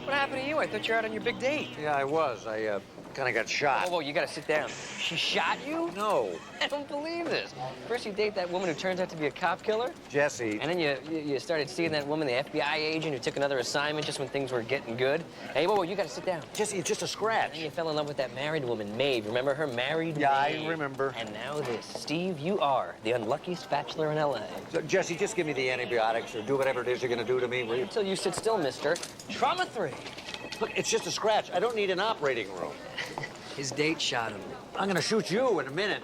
what happened to you? I thought you were out on your big date. Yeah, I was. I kind of got shot. Whoa, you gotta sit down. She shot you? No. I don't believe this. First you date that woman who turns out to be a cop killer. Jesse. And then you started seeing that woman, the FBI agent who took another assignment just when things were getting good. Hey, whoa, you gotta sit down. Jesse, it's just a scratch. And then you fell in love with that married woman, Maeve. Remember her? Married Yeah, Maeve. I remember. And now this. Steve, you are the unluckiest bachelor in L.A. So, Jesse, just give me the antibiotics or do whatever it is you're gonna do to me, will you? Until you sit still, mister. Trauma 3. Look, it's just a scratch. I don't need an operating room. His date shot him. I'm gonna shoot you in a minute.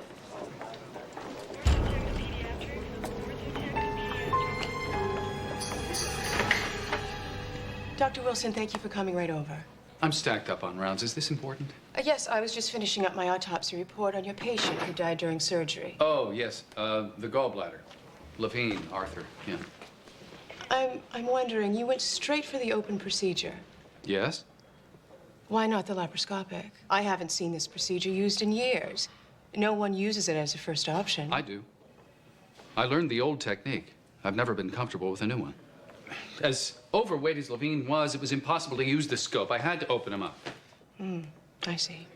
Dr. Wilson, thank you for coming right over. I'm stacked up on rounds. Is this important? Yes, I was just finishing up my autopsy report on your patient who died during surgery. Oh, yes. The gallbladder. Levine, Arthur. Yeah. I'm wondering, you went straight for the open procedure. Yes? Why not the laparoscopic? I haven't seen this procedure used in years. No one uses it as a first option. I do. I learned the old technique. I've never been comfortable with a new one. As overweight as Levine was, it was impossible to use the scope. I had to open him up. I see.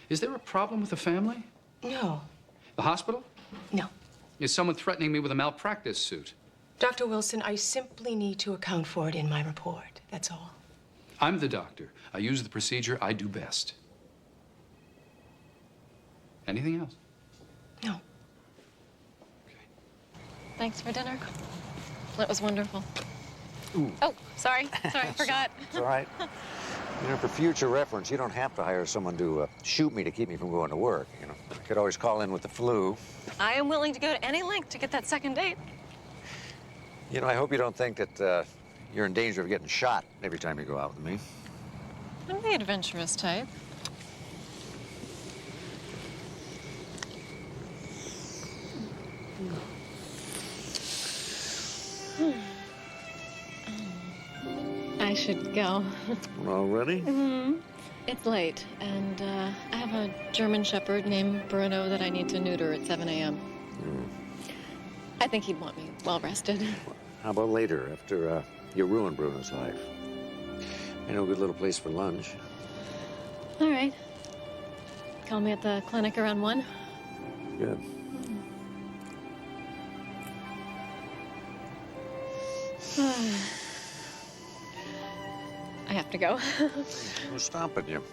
Is there a problem with the family? No. The hospital? No. Is someone threatening me with a malpractice suit? Dr. Wilson, I simply need to account for it in my report. That's all. I'm the doctor. I use the procedure I do best. Anything else? No. Thanks for dinner. That was wonderful. Ooh. Oh, sorry. Sorry, I forgot. It's all right. You know, for future reference, you don't have to hire someone to shoot me to keep me from going to work. You know, I could always call in with the flu. I am willing to go to any length to get that second date. You know, I hope you don't think that you're in danger of getting shot every time you go out with me. I'm the adventurous type. I should go. Already? Mm-hmm. It's late, and I have a German Shepherd named Bruno that I need to neuter at 7 a.m. I think he'd want me well rested. How about later, after you ruin Bruno's life? I know a good little place for lunch. All right. Call me at the clinic around 1. Good. I have to go. Who's stopping you?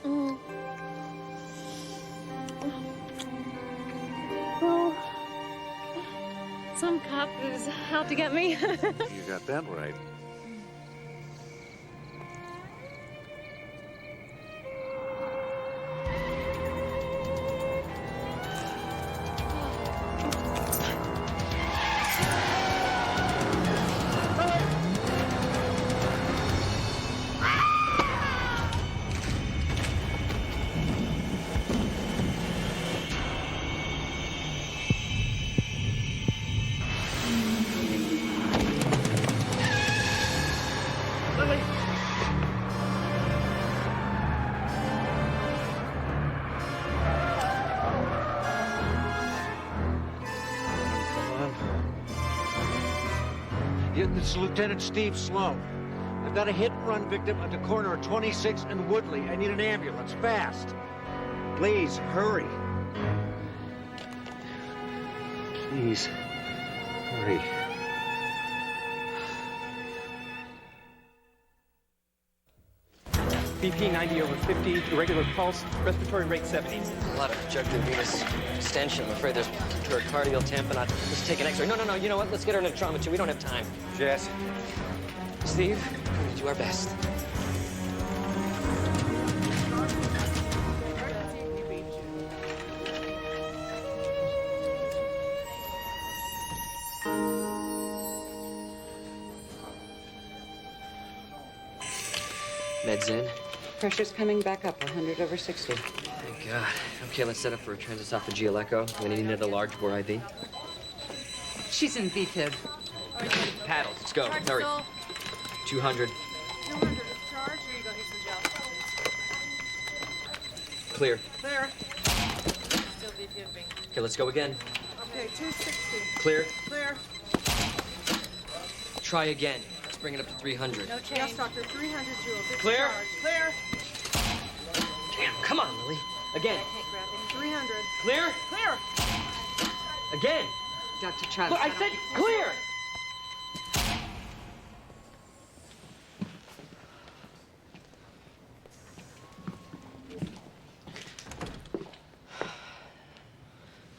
Oh, some cop who's out to get me. You got that right. It's Lieutenant Steve Sloan. I've got a hit-and-run victim at the corner of 26 and Woodley. I need an ambulance, fast. Please, hurry. Please, hurry. BP 90 over 50, irregular pulse, respiratory rate 70. A lot of projected venous distension. I'm afraid there's pericardial tamponade. Let's take an x-ray. No. You know what? Let's get her into trauma, too. We don't have time. Jess. Steve, we're going to do our best. Meds in. Pressure's coming back up, 100 over 60. Thank God. Okay, let's set up for a transesophageal echo. We're gonna need another large bore IV. She's in VFib. Paddles, let's go. Hurry. 200. 200 is charged. Here you go. Here's some gel. Clear. Clear. Still defibbing. Okay, let's go again. Okay, 260. Clear. Clear. Try again. Let's bring it up to 300. No change. Yes, doctor. 300 joules. It's Clear. charged. Clear. Damn, come on, Lily. Again. I can't grab it. 300. Clear. Clear. Again. Dr. Travis. Look, I said clear.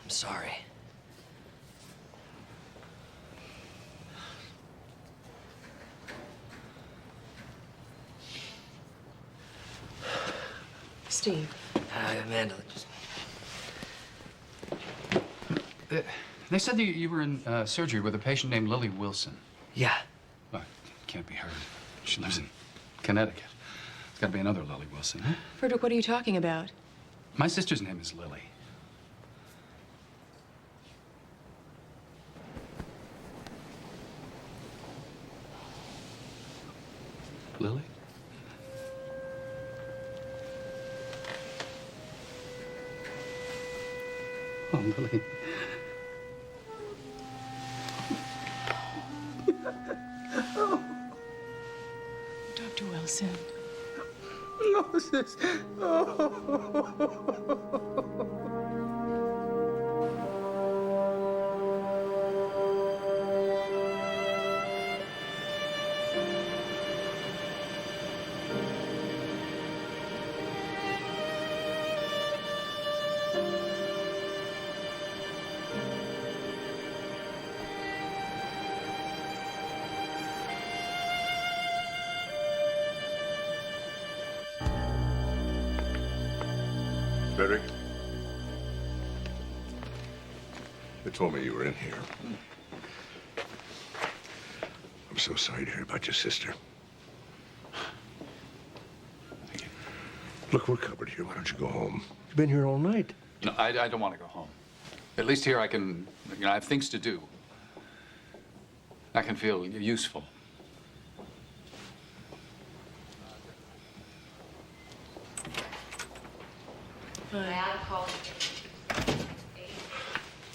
I'm sorry. Steve. Amanda, just... They said that you were in surgery with a patient named Lily Wilson. Yeah. Well, it can't be her. She lives in Connecticut. It's got to be another Lily Wilson, huh? Frederick, what are you talking about? My sister's name is Lily. Lily? Oh, Lily. Dr. Wilson. Moses. Frederick? They told me you were in here. I'm so sorry to hear about your sister. Look, we're covered here. Why don't you go home? You've been here all night. No, I don't want to go home. At least here I can, I have things to do. I can feel useful.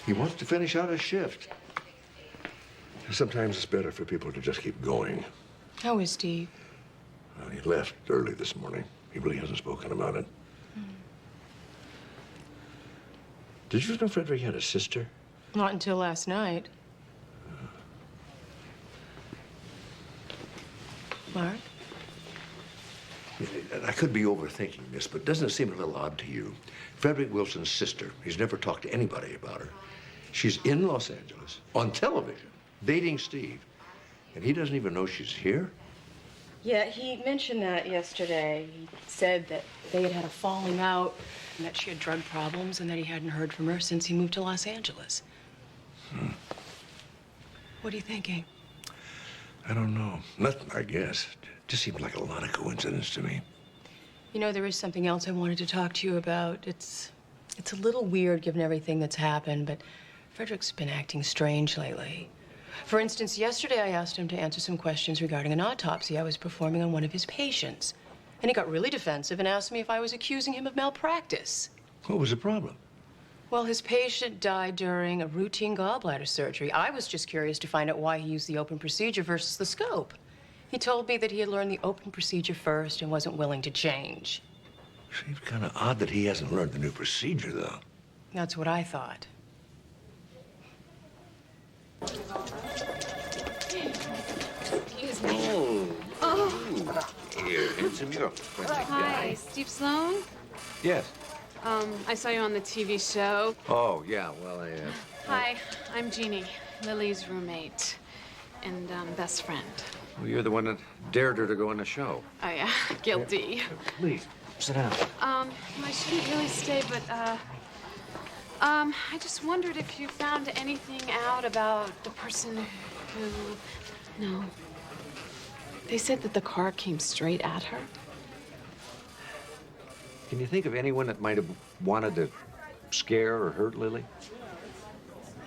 He wants to finish out his shift. Sometimes it's better for people to just keep going. How is Steve? Well, he left early this morning. He really hasn't spoken about it. Did you know Frederick had a sister? Not until last night. Mark? I could be overthinking this, but doesn't it seem a little odd to you? Frederick Wilson's sister, he's never talked to anybody about her. She's in Los Angeles, on television, dating Steve. And he doesn't even know she's here? Yeah, he mentioned that yesterday. He said that they had had a falling out, and that she had drug problems, and that he hadn't heard from her since he moved to Los Angeles. What are you thinking? I don't know. Nothing, I guess. Just seems like a lot of coincidence to me. You know, there is something else I wanted to talk to you about. It's a little weird given everything that's happened, but Frederick's been acting strange lately. For instance, yesterday I asked him to answer some questions regarding an autopsy I was performing on one of his patients. And he got really defensive and asked me if I was accusing him of malpractice. What was the problem? Well, his patient died during a routine gallbladder surgery. I was just curious to find out why he used the open procedure versus the scope. He told me that he had learned the open procedure first and wasn't willing to change. Seems kind of odd that he hasn't learned the new procedure, though. That's what I thought. Excuse me. Oh. Here, handsome you. Hi, Steve Sloan. Yes. I saw you on the TV show. Oh, yeah, well, Hi, I'm Jeannie, Lily's roommate and best friend. Well, you're the one that dared her to go on the show. Oh yeah, guilty. Please, sit down. I shouldn't really stay, but I just wondered if you found anything out about the person who. No. They said that the car came straight at her. Can you think of anyone that might have wanted to scare or hurt Lily?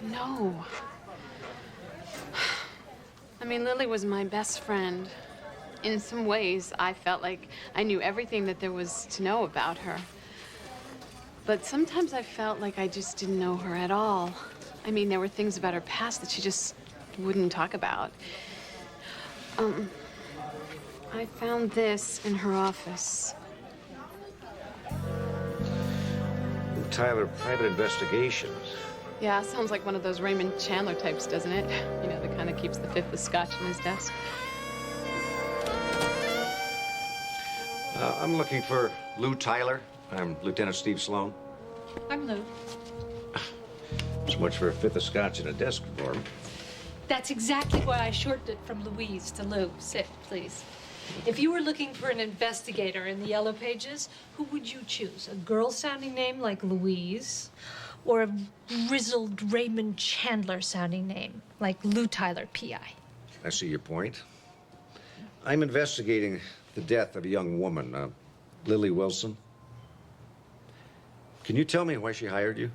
No. I mean, Lily was my best friend. In some ways, I felt like I knew everything that there was to know about her. But sometimes I felt like I just didn't know her at all. I mean, there were things about her past that she just wouldn't talk about. I found this in her office. Tyler, private investigations. Yeah, sounds like one of those Raymond Chandler types, doesn't it? You know, the kind that keeps the fifth of scotch on his desk. I'm looking for Lou Tyler. I'm Lieutenant Steve Sloan. I'm Lou. So much for a fifth of scotch in a desk drawer. That's exactly why I shortened it from Louise to Lou. Sit, please. If you were looking for an investigator in the Yellow Pages, who would you choose? A girl-sounding name like Louise? Or a grizzled Raymond Chandler-sounding name like Lou Tyler, P.I.? I see your point. I'm investigating the death of a young woman, Lily Wilson. Can you tell me why she hired you?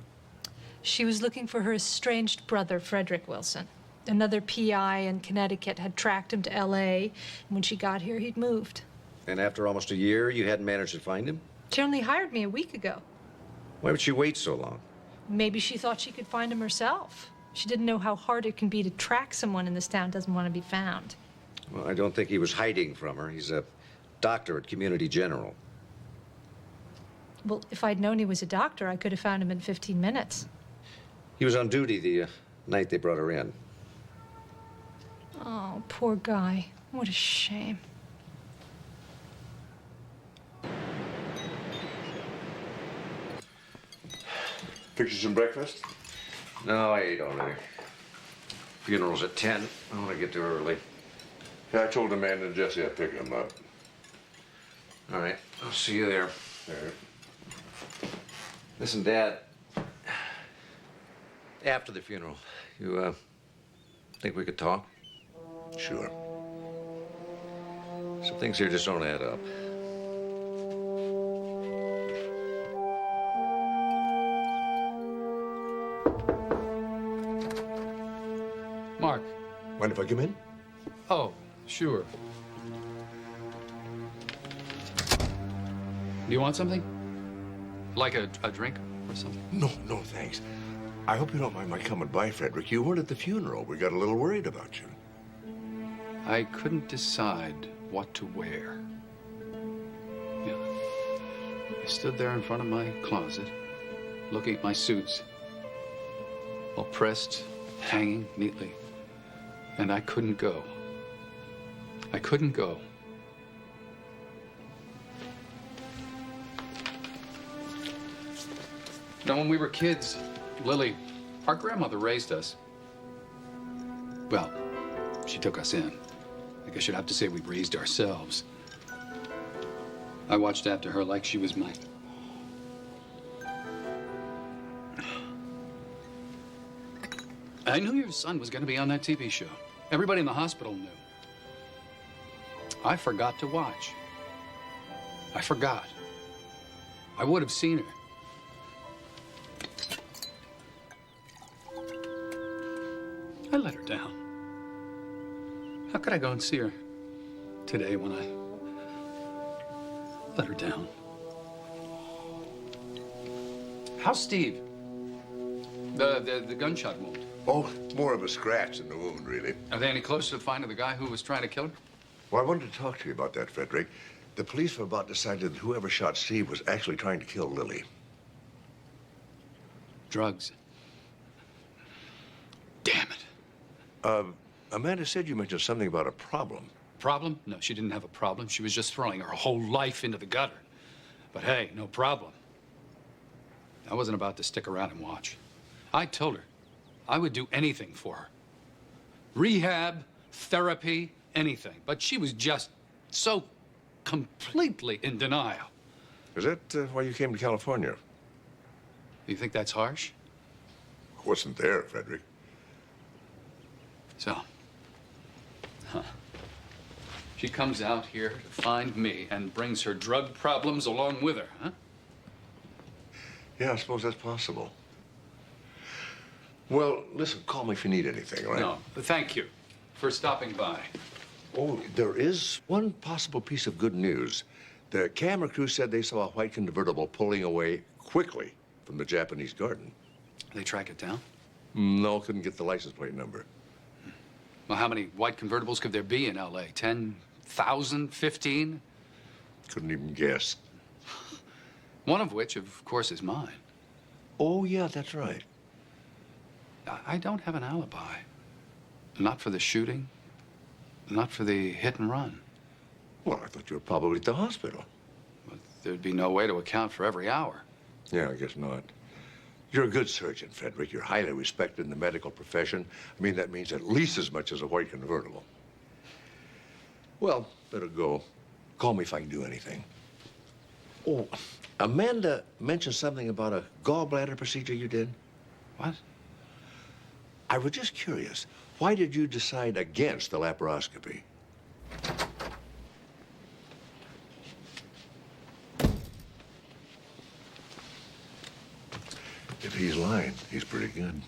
She was looking for her estranged brother, Frederick Wilson. Another PI in Connecticut had tracked him to L.A., and when she got here, he'd moved. And after almost a year, you hadn't managed to find him? She only hired me a week ago. Why would she wait so long? Maybe she thought she could find him herself. She didn't know how hard it can be to track someone in this town who doesn't want to be found. Well, I don't think he was hiding from her. He's a doctor at Community General. Well, if I'd known he was a doctor, I could have found him in 15 minutes. He was on duty the night they brought her in. Oh, poor guy. What a shame. Fix you some breakfast? No, I ate already. Funeral's at 10. I want to get there early. Yeah, I told Amanda and Jesse I'd pick him up. All right, I'll see you there. All right. Listen, Dad. After the funeral, you think we could talk? Sure. Some things here just don't add up. Mark. Mind if I come in? Oh, sure. Do you want something? Like a drink or something? No, no, thanks. I hope you don't mind my coming by, Frederick. You weren't at the funeral. We got a little worried about you. I couldn't decide what to wear. Yeah. I stood there in front of my closet, looking at my suits, all pressed, hanging neatly, and I couldn't go. I couldn't go. You know, when we were kids, Lily, our grandmother raised us. Well, she took us in. I guess you'd have to say we raised ourselves. I watched after her like she was mine. I knew your son was going to be on that TV show. Everybody in the hospital knew. I forgot to watch. I forgot. I would have seen her. I let her down. How could I go and see her today when I let her down? How's Steve? The gunshot wound. Oh, more of a scratch than the wound, really. Are they any closer to finding the guy who was trying to kill her? Well, I wanted to talk to you about that, Frederick. The police have about decided that whoever shot Steve was actually trying to kill Lily. Drugs. Damn it. Amanda said you mentioned something about a problem. Problem? No, she didn't have a problem. She was just throwing her whole life into the gutter. But hey, no problem. I wasn't about to stick around and watch. I told her I would do anything for her. Rehab, therapy, anything. But she was just so completely in denial. Is that why you came to California? You think that's harsh? I wasn't there, Frederick. So, she comes out here to find me and brings her drug problems along with her, huh? Yeah, I suppose that's possible. Well, listen, call me if you need anything, all right? No, but thank you for stopping by. Oh, there is one possible piece of good news. The camera crew said they saw a white convertible pulling away quickly from the Japanese garden. They track it down? No, couldn't get the license plate number. Well, how many white convertibles could there be in L.A.? 10,000? 15? Couldn't even guess. One of which, of course, is mine. Oh, yeah, that's right. I don't have an alibi. Not for the shooting, not for the hit and run. Well, I thought you were probably at the hospital. But there'd be no way to account for every hour. Yeah, I guess not. You're a good surgeon, Frederick. You're highly respected in the medical profession. I mean, that means at least as much as a white convertible. Well, better go. Call me if I can do anything. Oh, Amanda mentioned something about a gallbladder procedure you did. What? I was just curious. Why did you decide against the laparoscopy? If he's lying, he's pretty good.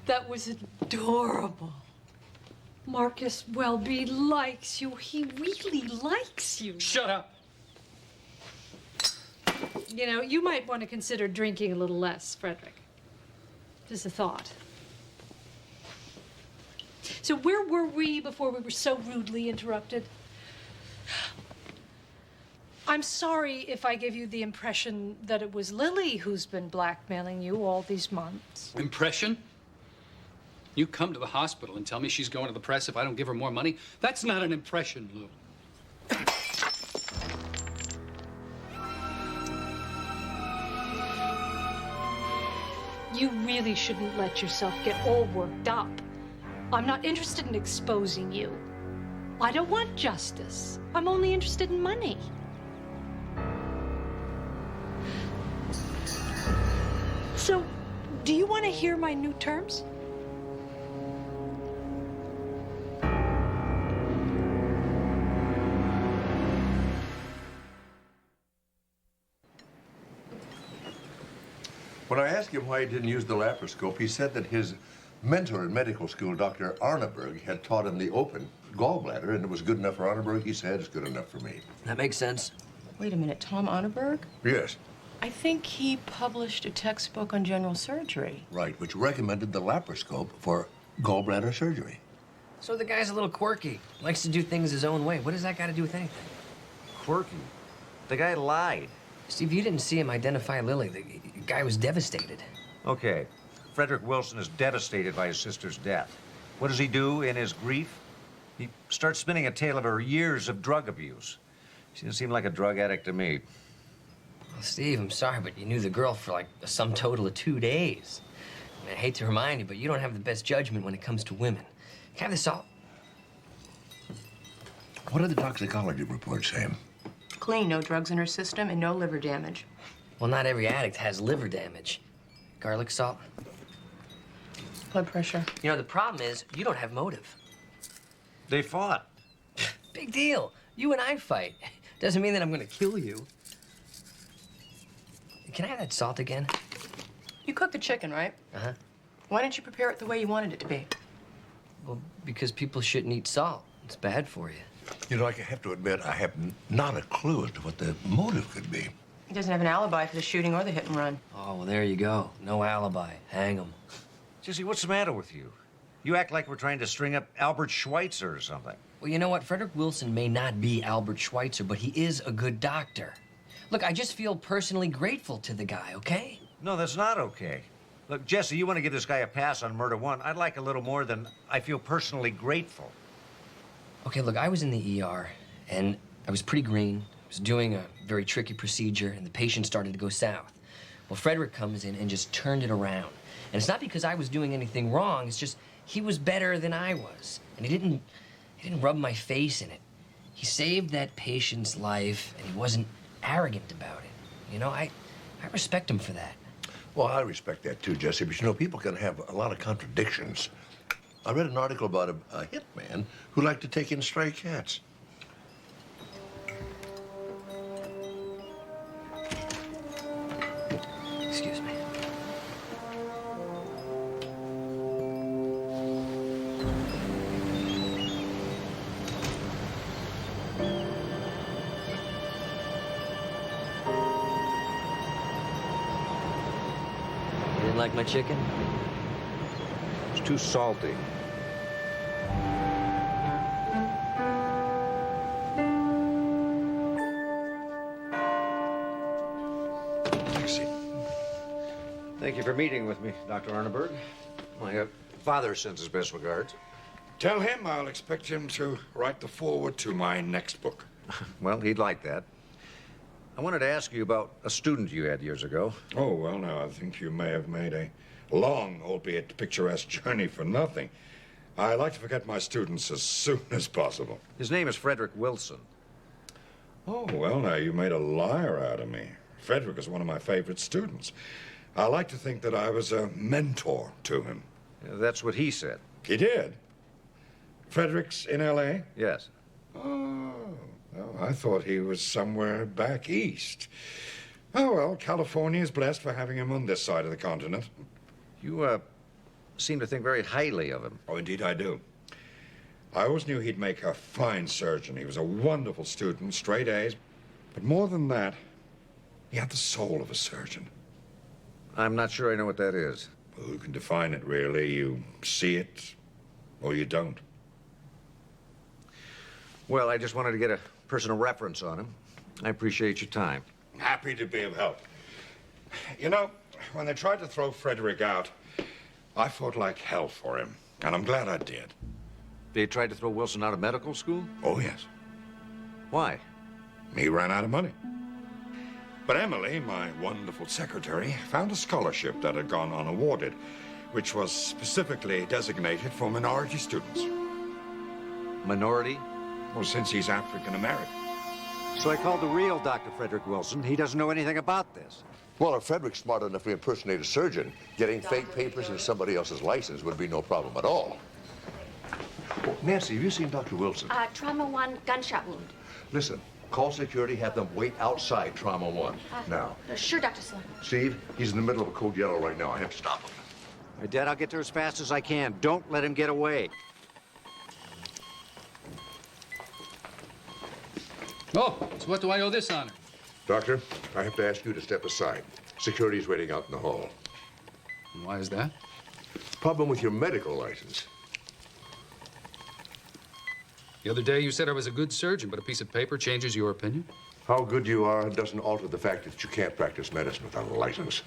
That was adorable. Marcus Welby likes you. He really likes you. Shut up. You know, you might want to consider drinking a little less, Frederick. Just a thought. So where were we before we were so rudely interrupted? I'm sorry if I gave you the impression that it was Lily who's been blackmailing you all these months. Impression? You come to the hospital and tell me she's going to the press if I don't give her more money? That's not an impression, Lou. You really shouldn't let yourself get all worked up. I'm not interested in exposing you. I don't want justice. I'm only interested in money. So, do you want to hear my new terms? When I asked him why he didn't use the laparoscope, he said that his mentor in medical school, Dr. Arneberg, had taught him the open gallbladder, and it was good enough for Arneberg. He said it's good enough for me. That makes sense. Wait a minute, Tom Arneberg? Yes. I think he published a textbook on general surgery. Right, which recommended the laparoscope for gallbladder surgery. So the guy's a little quirky. Likes to do things his own way. What does that got to do with anything? Quirky? The guy lied. Steve, you didn't see him identify Lily. The guy was devastated. Okay. Frederick Wilson is devastated by his sister's death. What does he do in his grief? He starts spinning a tale of her years of drug abuse. She doesn't seem like a drug addict to me. Well, Steve, I'm sorry, but you knew the girl for like a sum total of 2 days. I mean, I hate to remind you, but you don't have the best judgment when it comes to women. Can I have this all? What did the toxicology report say? Clean, no drugs in her system, and no liver damage. Well, not every addict has liver damage. Garlic salt? Blood pressure. You know, the problem is you don't have motive. They fought. Big deal. You and I fight. Doesn't mean that I'm gonna kill you. Can I have that salt again? You cooked the chicken, right? Uh-huh. Why didn't you prepare it the way you wanted it to be? Well, because people shouldn't eat salt. It's bad for you. You know, I have to admit, I have not a clue as to what the motive could be. He doesn't have an alibi for the shooting or the hit and run. Oh, well, there you go. No alibi. Hang him. Jesse, what's the matter with you? You act like we're trying to string up Albert Schweitzer or something. Well, you know what? Frederick Wilson may not be Albert Schweitzer, but he is a good doctor. Look, I just feel personally grateful to the guy, okay? No, that's not okay. Look, Jesse, you want to give this guy a pass on murder one. I'd like a little more than I feel personally grateful. Okay, look, I was in the ER, and I was pretty green. I was doing a very tricky procedure, and the patient started to go south. Well, Frederick comes in and just turned it around. And it's not because I was doing anything wrong. It's just he was better than I was. And he didn't rub my face in it. He saved that patient's life, and he wasn't arrogant about it. You know, I respect him for that. Well, I respect that too, Jesse, but you know, people can have a lot of contradictions. I read an article about a hitman who liked to take in stray cats. Excuse me. You didn't like my chicken? It's too salty. Thank you for meeting with me, Dr. Arneberg. My father sends his best regards. Tell him I'll expect him to write the foreword to my next book. Well, he'd like that. I wanted to ask you about a student you had years ago. Oh, well, now, I think you may have made a long, albeit picturesque journey for nothing. I like to forget my students as soon as possible. His name is Frederick Wilson. Oh, well, now, you made a liar out of me. Frederick is one of my favorite students. I like to think that I was a mentor to him. That's what he said. He did? Frederick's in L.A.? Yes. Oh, well, I thought he was somewhere back east. Oh, well, California is blessed for having him on this side of the continent. You, seem to think very highly of him. Oh, indeed I do. I always knew he'd make a fine surgeon. He was a wonderful student, straight A's. But more than that, he had the soul of a surgeon. I'm not sure I know what that is. Well, who can define it, really? You see it, or you don't. Well, I just wanted to get a personal reference on him. I appreciate your time. Happy to be of help. You know, when they tried to throw Frederick out, I fought like hell for him, and I'm glad I did. They tried to throw Wilson out of medical school? Oh, yes. Why? He ran out of money. But Emily, my wonderful secretary, found a scholarship that had gone unawarded, which was specifically designated for minority students. Minority? Well, since he's African-American. So I called the real Dr. Frederick Wilson. He doesn't know anything about this. Well, if Frederick's smart enough to impersonate a surgeon, getting fake papers in somebody else's license would be no problem at all. Oh, Nancy, have you seen Dr. Wilson? Trauma 1, gunshot wound. Listen, call security, have them wait outside Trauma 1. Now. Sure, Dr. Sloan. Steve, he's in the middle of a code yellow right now. I have to stop him. Hey, Dad, I'll get there as fast as I can. Don't let him get away. Oh, so what do I owe this honor? Doctor, I have to ask you to step aside. Security's waiting out in the hall. And why is that? Problem with your medical license. The other day you said I was a good surgeon, but a piece of paper changes your opinion? How good you are doesn't alter the fact that you can't practice medicine without a license.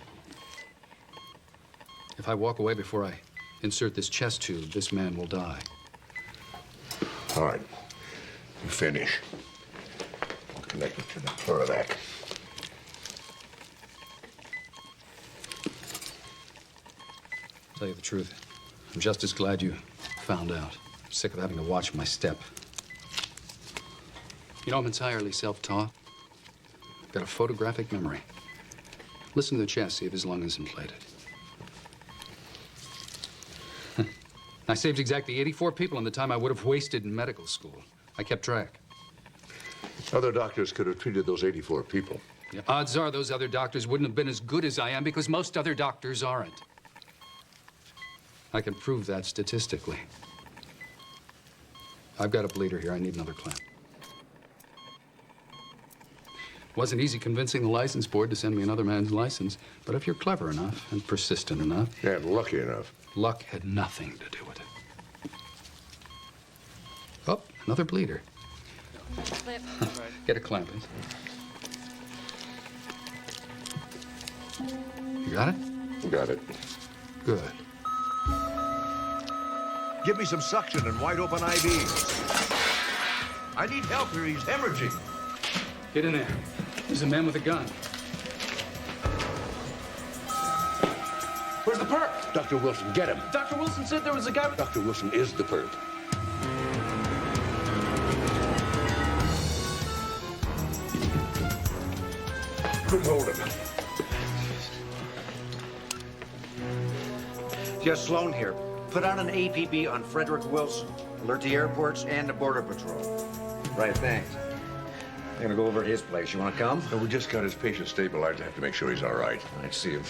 If I walk away before I insert this chest tube, this man will die. All right. You finish. Connect it to the thorax. Tell you the truth, I'm just as glad you found out. I'm sick of having to watch my step. You know, I'm entirely self-taught. I've got a photographic memory. Listen to the chest, see if his lung is inflated. I saved exactly 84 people in the time I would have wasted in medical school. I kept track. Other doctors could have treated those 84 people. Yeah, odds are those other doctors wouldn't have been as good as I am because most other doctors aren't. I can prove that statistically. I've got a bleeder here. I need another clamp. Wasn't easy convincing the license board to send me another man's license, but if you're clever enough and persistent enough... And lucky enough. Luck had nothing to do with it. Oh, another bleeder. Flip. Get a clamp. You got it? Got it. Good. Give me some suction and wide open IVs. I need help here. He's hemorrhaging. Get in there. There's a man with a gun. Where's the perp? Dr. Wilson, get him. Dr. Wilson said there was a guy with... Dr. Wilson is the perp. Couldn't hold him. Just Sloan here. Put out an APB on Frederick Wilson. Alert the airports and the Border Patrol. Right, thanks. I'm gonna go over to his place. You wanna come? No, we just got his patient stabilized. I have to make sure he's all right. I see him.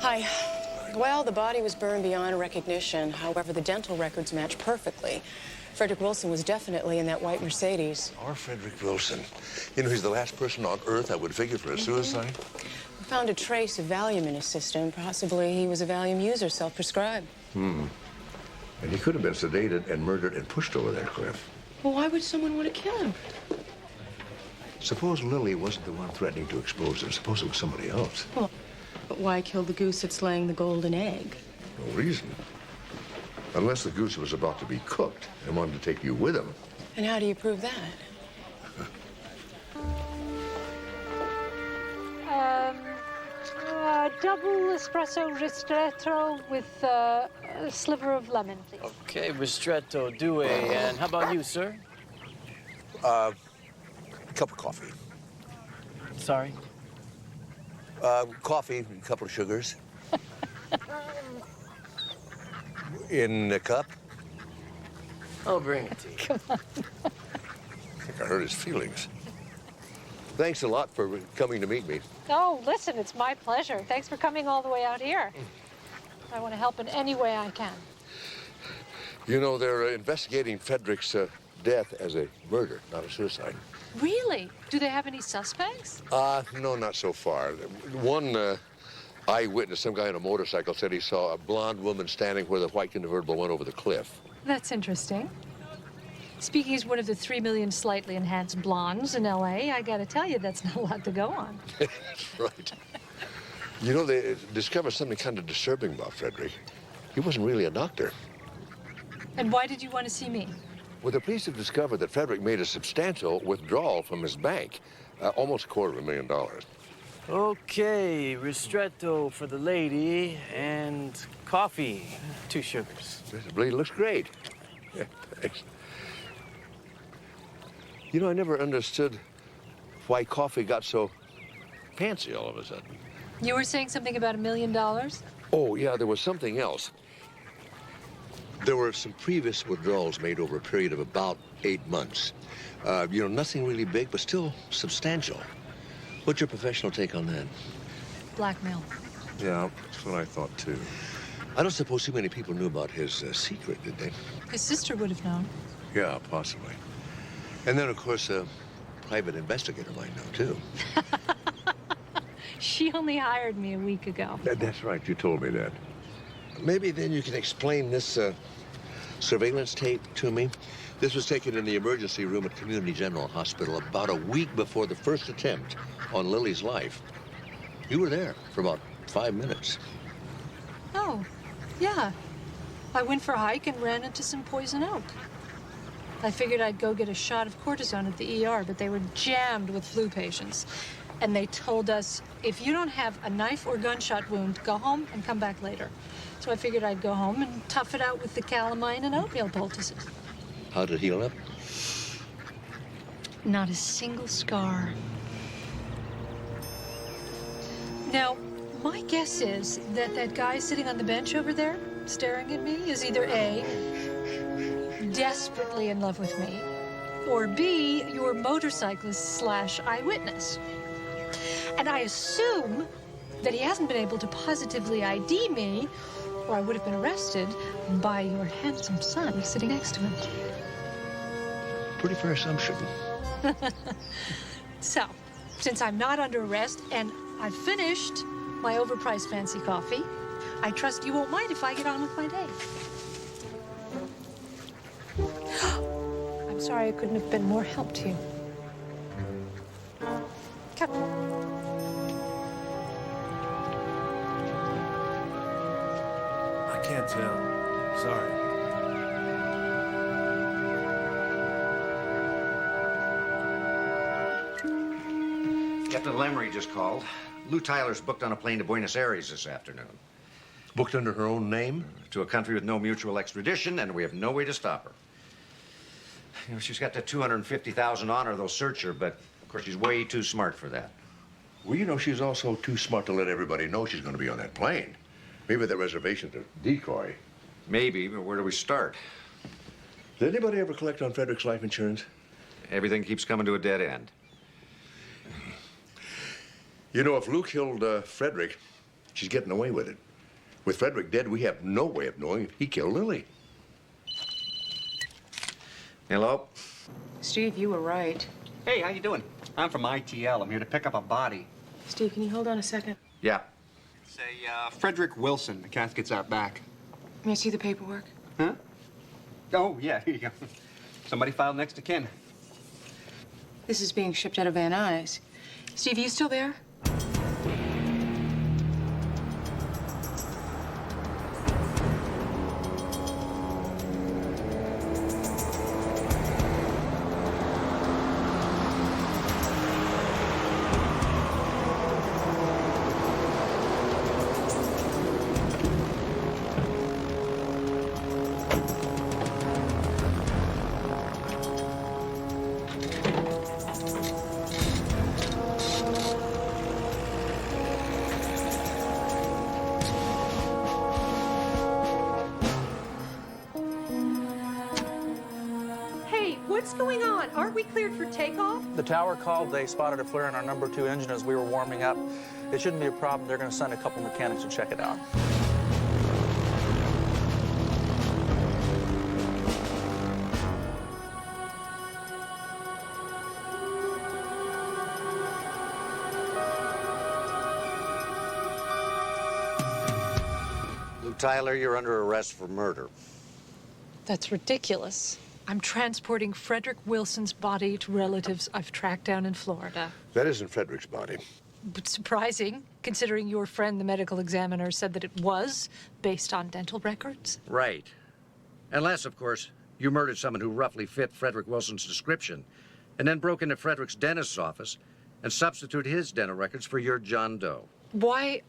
Hi. Well, the body was burned beyond recognition. However, the dental records match perfectly. Frederick Wilson was definitely in that white Mercedes. Our Frederick Wilson. You know, he's the last person on Earth I would figure for a suicide. We found a trace of Valium in his system. Possibly he was a Valium user, self-prescribed. And he could have been sedated and murdered and pushed over that cliff. Well, why would someone want to kill him? Suppose Lily wasn't the one threatening to expose him. Suppose it was somebody else. Well, but why kill the goose that's laying the golden egg? No reason. Unless the goose was about to be cooked and wanted to take you with him. And how do you prove that? Double espresso ristretto with a sliver of lemon, please. Okay, ristretto, due. And how about you, sir? A cup of coffee. Sorry? Coffee, a couple of sugars. In a cup? I'll bring it to you. Come on. I think I hurt his feelings. Thanks a lot for coming to meet me. Oh, listen, it's my pleasure. Thanks for coming all the way out here. I want to help in any way I can. You know, they're investigating Frederick's death as a murder, not a suicide. Really? Do they have any suspects? No, not so far. One eyewitness, some guy on a motorcycle, said he saw a blonde woman standing where the white convertible went over the cliff. That's interesting. Speaking as one of the 3 million slightly enhanced blondes in L.A., I gotta tell you, that's not a lot to go on. That's right. You know, they discovered something kind of disturbing about Frederick. He wasn't really a doctor. And why did you want to see me? Well, the police have discovered that Frederick made a substantial withdrawal from his bank, almost $250,000. Okay, ristretto for the lady and coffee, 2 sugars. The blade looks great. Yeah, thanks. You know, I never understood why coffee got so fancy all of a sudden. You were saying something about $1 million? Oh, yeah, there was something else. There were some previous withdrawals made over a period of about 8 months. You know, nothing really big, but still substantial. What's your professional take on that? Blackmail. Yeah, that's what I thought, too. I don't suppose too many people knew about his secret, did they? His sister would have known. Yeah, possibly. And then, of course, a private investigator might know, too. She only hired me a week ago. That's right, you told me that. Maybe then you can explain this surveillance tape to me. This was taken in the emergency room at Community General Hospital about a week before the first attempt on Lily's life. You were there for about 5 minutes. Oh, yeah. I went for a hike and ran into some poison oak. I figured I'd go get a shot of cortisone at the ER, but they were jammed with flu patients. And they told us, if you don't have a knife or gunshot wound, go home and come back later. So I figured I'd go home and tough it out with the calamine and oatmeal poultices. How did it heal up? Not a single scar. Now, my guess is that that guy sitting on the bench over there, staring at me, is either A, desperately in love with me, or B, your motorcyclist / eyewitness. And I assume that he hasn't been able to positively ID me, or I would have been arrested by your handsome son sitting next to him. Pretty fair assumption. So, since I'm not under arrest and I've finished my overpriced fancy coffee, I trust you won't mind if I get on with my day. I'm sorry I couldn't have been more help to you. Come. I can't tell. Sorry. Captain Lemery just called. Lou Tyler's booked on a plane to Buenos Aires this afternoon. Booked under her own name? To a country with no mutual extradition, and we have no way to stop her. You know, she's got that $250,000 on her. They'll search her, but of course she's way too smart for that. Well, you know, she's also too smart to let everybody know she's going to be on that plane. Maybe the reservation's a decoy. Maybe, but where do we start? Did anybody ever collect on Frederick's life insurance? Everything keeps coming to a dead end. You know, if Lou killed Frederick, she's getting away with it. With Frederick dead, we have no way of knowing if he killed Lily. Hello? Steve, you were right. Hey, how you doing? I'm from ITL. I'm here to pick up a body. Steve, can you hold on a second? Yeah. Say, Frederick Wilson. The casket's out back. May I see the paperwork? Huh? Oh, yeah, here you go. Somebody filed next to kin. This is being shipped out of Van Nuys. Steve, are you still there? What's going on? Aren't we cleared for takeoff? The tower called. They spotted a flare in our number 2 engine as we were warming up. It shouldn't be a problem. They're going to send a couple mechanics to check it out. Lou Tyler, you're under arrest for murder. That's ridiculous. I'm transporting Frederick Wilson's body to relatives I've tracked down in Florida. That isn't Frederick's body. But surprising, considering your friend, the medical examiner, said that it was based on dental records. Right. Unless, of course, you murdered someone who roughly fit Frederick Wilson's description, and then broke into Frederick's dentist's office and substituted his dental records for your John Doe. Why,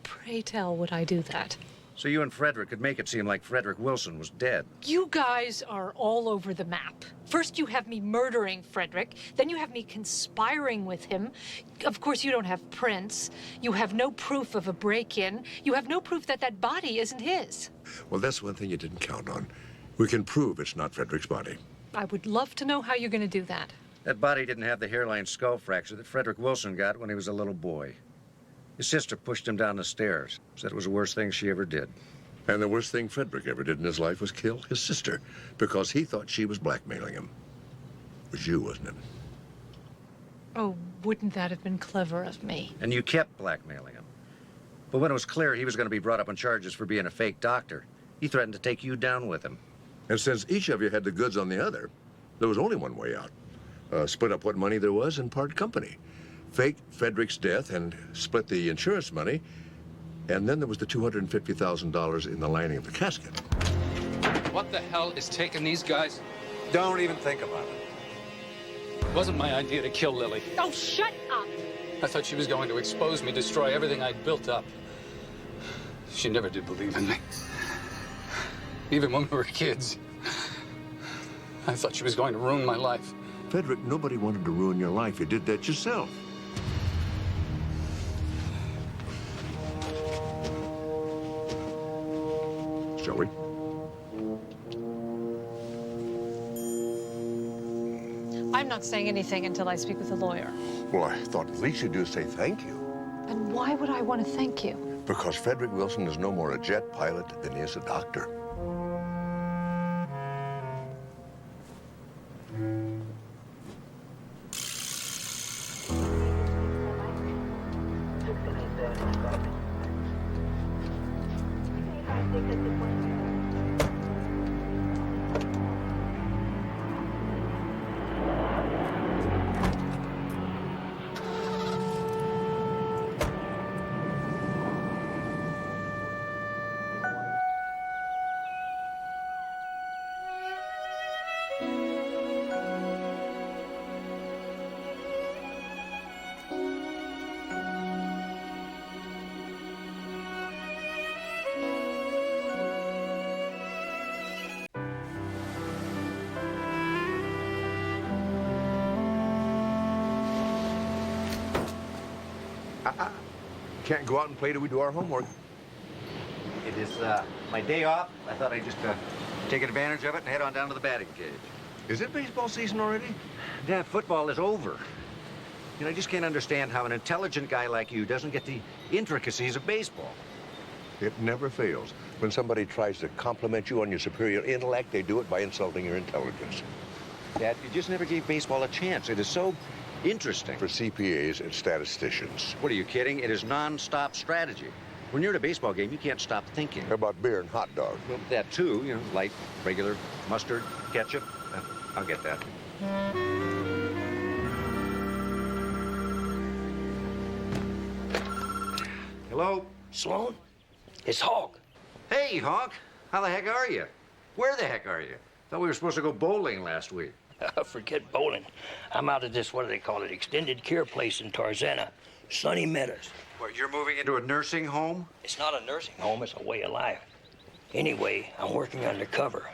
pray tell, would I do that? So you and Frederick could make it seem like Frederick Wilson was dead. You guys are all over the map. First you have me murdering Frederick, then you have me conspiring with him. Of course you don't have prints. You have no proof of a break-in. You have no proof that that body isn't his. Well, that's one thing you didn't count on. We can prove it's not Frederick's body. I would love to know how you're going to do that. That body didn't have the hairline skull fracture that Frederick Wilson got when he was a little boy. His sister pushed him down the stairs. Said it was the worst thing she ever did. And the worst thing Frederick ever did in his life was kill his sister because he thought she was blackmailing him. It was you, wasn't it? Oh, wouldn't that have been clever of me? And you kept blackmailing him. But when it was clear he was going to be brought up on charges for being a fake doctor, he threatened to take you down with him. And since each of you had the goods on the other, there was only one way out. Split up what money there was and part company. faked Frederick's death and split the insurance money. And then there was the $250,000 in the lining of the casket. What the hell is taking these guys? Don't even think about it. It wasn't my idea to kill Lily. Oh, shut up! I thought she was going to expose me, destroy everything I'd built up. She never did believe in me. Even when we were kids. I thought she was going to ruin my life. Frederick, nobody wanted to ruin your life. You did that yourself. Shall we? I'm not saying anything until I speak with a lawyer. Well, I thought the least you'd do is say thank you. And why would I want to thank you? Because Frederick Wilson is no more a jet pilot than he is a doctor. Can't go out and play till we do our homework. It is my day off. I thought I'd just take advantage of it and head on down to the batting cage. Is it baseball season already? Dad, football is over. You know, I just can't understand how an intelligent guy like you doesn't get the intricacies of baseball. It never fails. When somebody tries to compliment you on your superior intellect, they do it by insulting your intelligence. Dad, you just never gave baseball a chance. It is so interesting. For CPAs and statisticians. What, are you kidding? It is non-stop strategy. When you're at a baseball game, you can't stop thinking. How about beer and hot dogs? Well, that too, you know, light, regular, mustard, ketchup. I'll get that. Hello? Sloan? It's Hawk. Hey, Hawk. How the heck are you? Where the heck are you? Thought we were supposed to go bowling last week. Forget bowling. I'm out at this, what do they call it, extended care place in Tarzana. Sunny Meadows. What, you're moving into a nursing home? It's not a nursing home, it's a way of life. Anyway, I'm working undercover.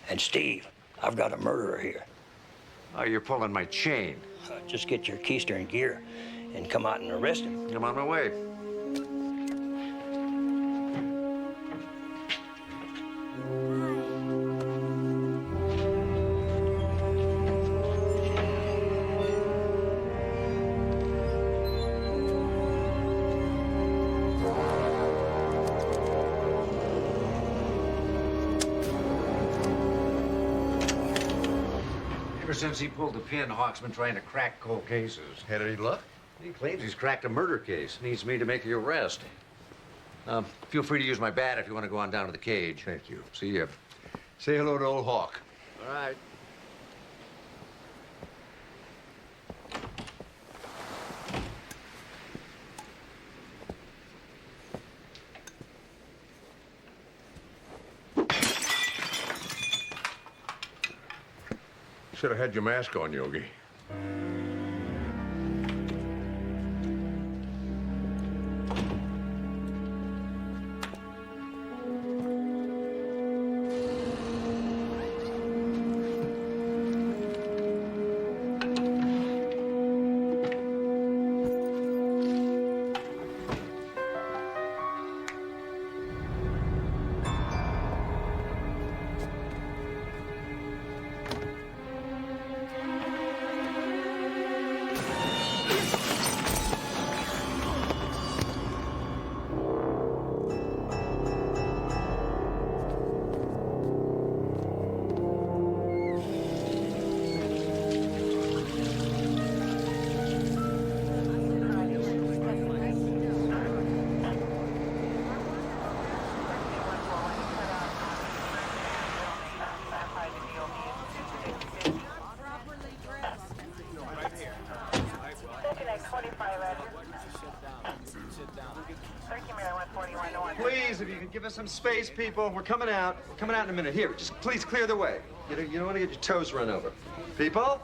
And Steve, I've got a murderer here. Oh, you're pulling my chain. Just get your keister in gear and come out and arrest him. I'm on my way. Ever since he pulled the pin, Hawk's been trying to crack cold cases. Had any luck? He claims he's cracked a murder case. Needs me to make the arrest. Feel free to use my bat if you want to go on down to the cage. Thank you. See ya. Say hello to old Hawk. All right. Should have had your mask on, Yogi. please, if you could give us some space, people. We're coming out. We're coming out in a minute. Here, just please clear the way. You don't want to get your toes run over. People?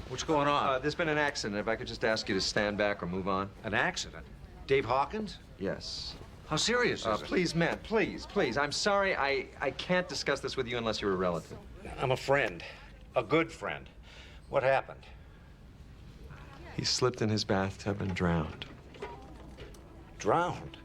What's going on? There's been an accident. If I could just ask you to stand back or move on. An accident? Dave Hawkins? Yes. How serious is it? Please, man, please. I'm sorry. I can't discuss this with you unless you're a relative. I'm a friend. A good friend. What happened? He slipped in his bathtub and drowned. Drowned?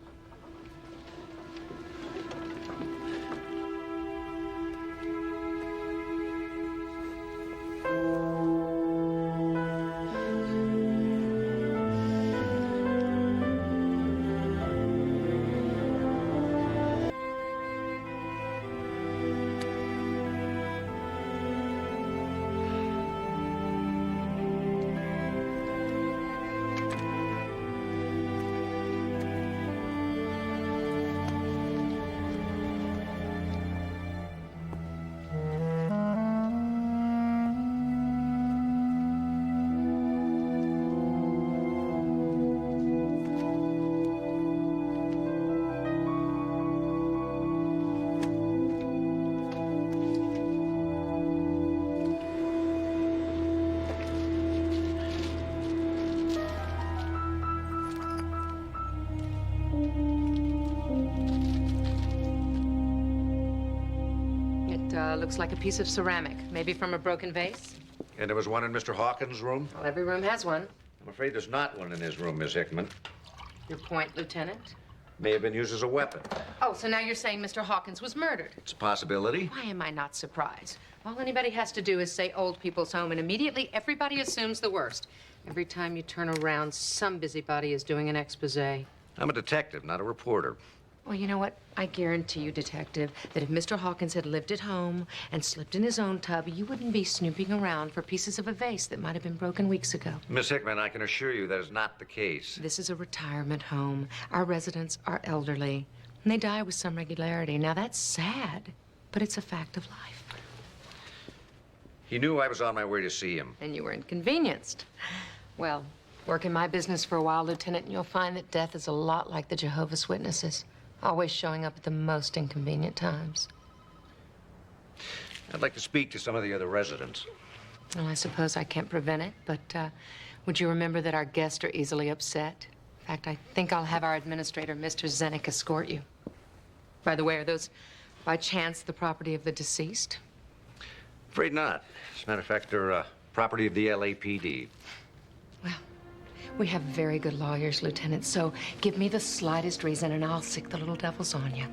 Looks like a piece of ceramic, maybe from a broken vase. And there was one in Mr. Hawkins' room? Well, every room has one. I'm afraid there's not one in his room, Miss Hickman. Your point, Lieutenant? May have been used as a weapon. Oh, so now you're saying Mr. Hawkins was murdered? It's a possibility. Why am I not surprised? All anybody has to do is say old people's home, and immediately everybody assumes the worst. Every time you turn around, some busybody is doing an expose. I'm a detective, not a reporter. Well, you know what? I guarantee you, Detective, that if Mr. Hawkins had lived at home and slipped in his own tub, you wouldn't be snooping around for pieces of a vase that might have been broken weeks ago. Miss Hickman, I can assure you that is not the case. This is a retirement home. Our residents are elderly, and they die with some regularity. Now, that's sad, but it's a fact of life. He knew I was on my way to see him. And you were inconvenienced. Well, work in my business for a while, Lieutenant, and you'll find that death is a lot like the Jehovah's Witnesses. Always showing up at the most inconvenient times. I'd like to speak to some of the other residents. Well, I suppose I can't prevent it, but would you remember that our guests are easily upset? In fact, I think I'll have our administrator, Mr. Zenick, escort you. By the way, are those, by chance, the property of the deceased? Afraid not. As a matter of fact, they're property of the LAPD. We have very good lawyers, Lieutenant, so give me the slightest reason and I'll sick the little devils on you.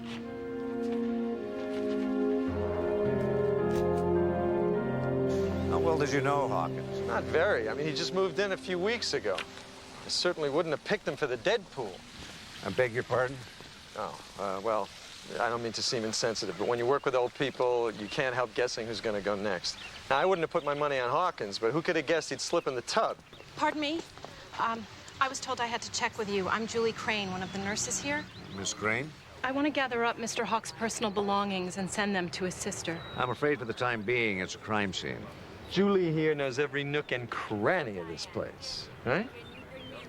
How well did you know Hawkins? Not very. I mean, he just moved in a few weeks ago. I certainly wouldn't have picked him for the dead pool. I beg your pardon? Oh, well, I don't mean to seem insensitive, but when you work with old people, you can't help guessing who's going to go next. Now, I wouldn't have put my money on Hawkins, but who could have guessed he'd slip in the tub? Pardon me? I was told I had to check with you. I'm Julie Crane, one of the nurses here. Miss Crane? I want to gather up Mr. Hawk's personal belongings and send them to his sister. I'm afraid for the time being, it's a crime scene. Julie here knows every nook and cranny of this place, right?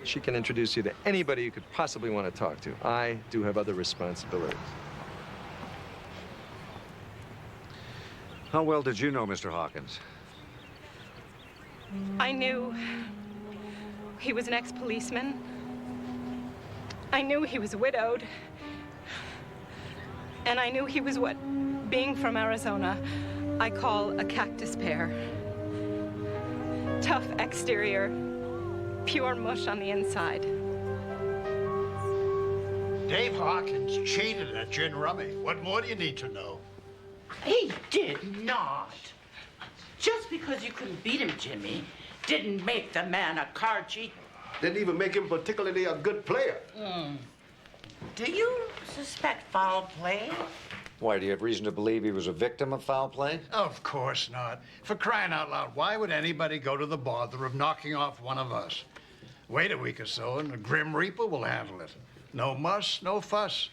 She can introduce you to anybody you could possibly want to talk to. I do have other responsibilities. How well did you know Mr. Hawkins? I knew he was an ex-policeman. I knew he was widowed. And I knew he was what, being from Arizona, I call a cactus pear. Tough exterior, pure mush on the inside. Dave Hawkins cheated at gin rummy. What more do you need to know? He did not. Just because you couldn't beat him, Jimmy, didn't make the man a card cheat. Didn't even make him particularly a good player. Do you suspect foul play? Why, do you have reason to believe he was a victim of foul play? Of course not. For crying out loud, why would anybody go to the bother of knocking off one of us? Wait a week or so and the Grim Reaper will handle it. No muss, no fuss.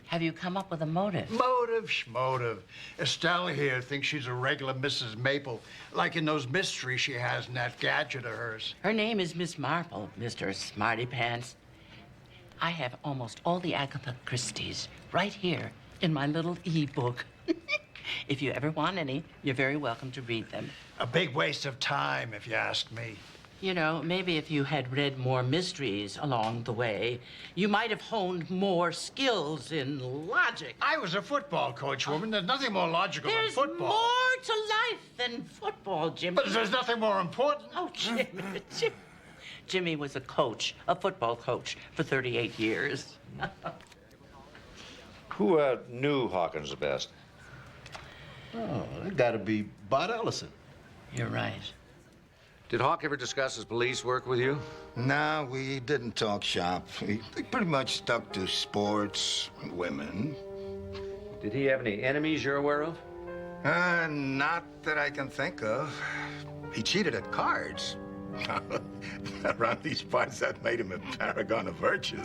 Have you come up with a motive? Motive, schmotive. Estelle here thinks she's a regular Mrs. Maple, like in those mysteries she has in that gadget of hers. Her name is Miss Marple, Mr. Smarty Pants. I have almost all the Agatha Christies right here in my little e-book. If you ever want any, you're very welcome to read them. A big waste of time, if you ask me. You know, maybe if you had read more mysteries along the way, you might have honed more skills in logic. I was a football coach, woman. There's nothing more logical than football. There's more to life than football, Jimmy. But there's nothing more important. Oh, Jimmy. Jimmy was a coach, a football coach, for 38 years. Who knew Hawkins the best? Oh, it got to be Bud Ellison. You're right. Did Hawk ever discuss his police work with you? No, we didn't talk shop. He pretty much stuck to sports and women. Did he have any enemies you're aware of? Not that I can think of. He cheated at cards. Around these parts, that made him a paragon of virtue.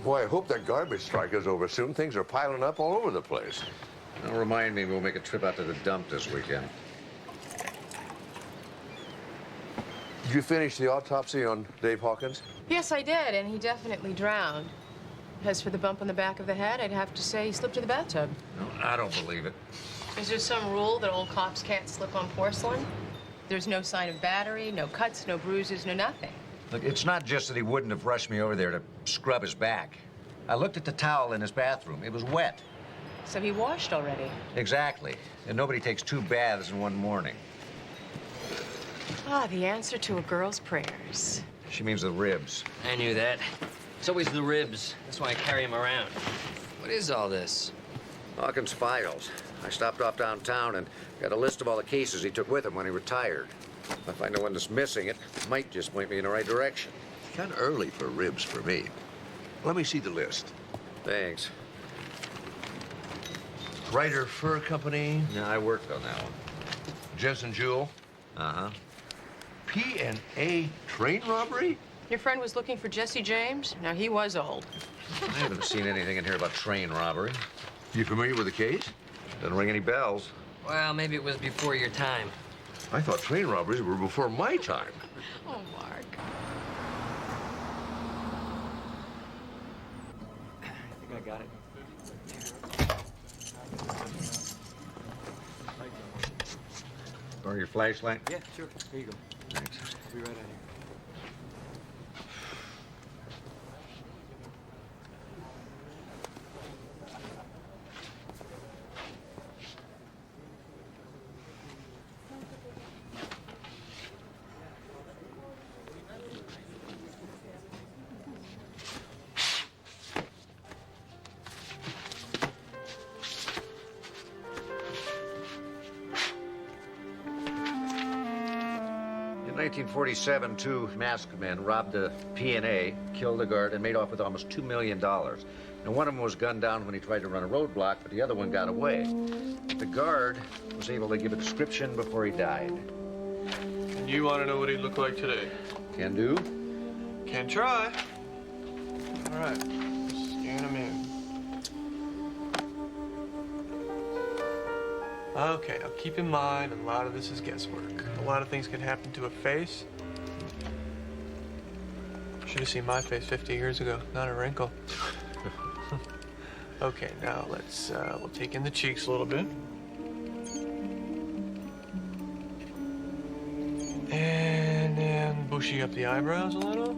Boy, I hope that garbage strike is over soon. Things are piling up all over the place. Don't remind me, we'll make a trip out to the dump this weekend. Did you finish the autopsy on Dave Hawkins? Yes, I did, and he definitely drowned. As for the bump on the back of the head, I'd have to say he slipped in the bathtub. No, I don't believe it. Is there some rule that old cops can't slip on porcelain? There's no sign of battery, no cuts, no bruises, no nothing. Look, it's not just that he wouldn't have rushed me over there to scrub his back. I looked at the towel in his bathroom. It was wet. So he washed already. Exactly. And nobody takes 2 baths in one morning. Ah, the answer to a girl's prayers. She means the ribs. I knew that. It's always the ribs. That's why I carry him around. What is all this? Hawkins' files. I stopped off downtown and got a list of all the cases he took with him when he retired. If I know one that's missing, it might just point me in the right direction. Kind of early for ribs for me. Let me see the list. Thanks. Ryder Fur Company. No, I worked on that one. Jensen Jewel. Uh-huh. P&A train robbery? Your friend was looking for Jesse James? Now, he was old. I haven't seen anything in here about train robbery. You familiar with the case? Doesn't ring any bells. Well, maybe it was before your time. I thought train robberies were before my time. Oh, Mark. I think I got it. Borrow your flashlight? Yeah, sure. Here you go. Thanks. I'll be right out here. In 1947, 2 masked men robbed a P&A, killed a guard, and made off with almost $2 million. Now, one of them was gunned down when he tried to run a roadblock, but the other one got away. The guard was able to give a description before he died. And you want to know what he looked like today? Can do. Can try. All right, scan him in. Okay, now keep in mind, a lot of this is guesswork. A lot of things can happen to a face. Should have seen my face 50 years ago, not a wrinkle. Okay, now we'll take in the cheeks a little bit. And then bushy up the eyebrows a little.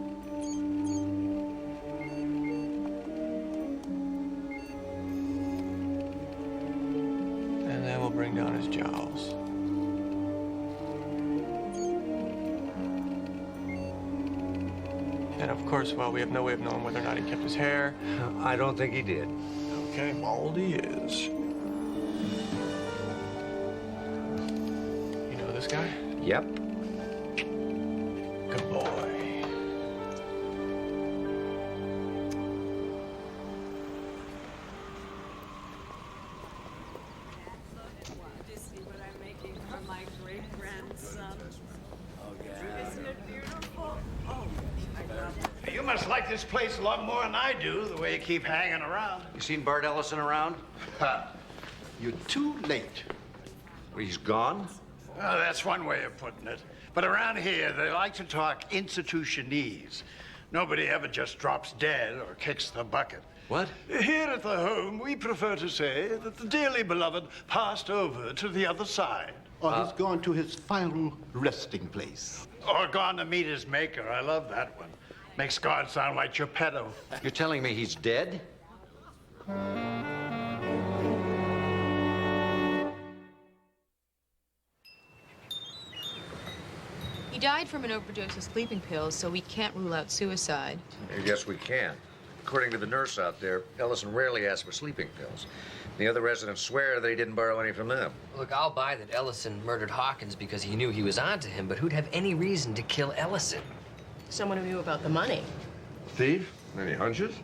And then we'll bring down his jowls. And of course, well, we have no way of knowing whether or not he kept his hair. I don't think he did. Okay, bald he is. You know this guy? Yep. Good boy. You must like this place a lot more than I do, the way you keep hanging around. You seen Bart Ellison around? You're too late. Well, he's gone? Well, that's one way of putting it. But around here, they like to talk institutionese. Nobody ever just drops dead or kicks the bucket. What? Here at the home, we prefer to say that the dearly beloved passed over to the other side. Or he's gone to his final resting place. Or gone to meet his maker. I love that one. Makes God sound like Geppetto. You're telling me he's dead? He died from an overdose of sleeping pills, so we can't rule out suicide. Yes, we can. According to the nurse out there, Ellison rarely asks for sleeping pills. The other residents swear that he didn't borrow any from them. Look, I'll buy that Ellison murdered Hawkins because he knew he was onto him, but who'd have any reason to kill Ellison? Someone who knew about the money. Steve, any hunches?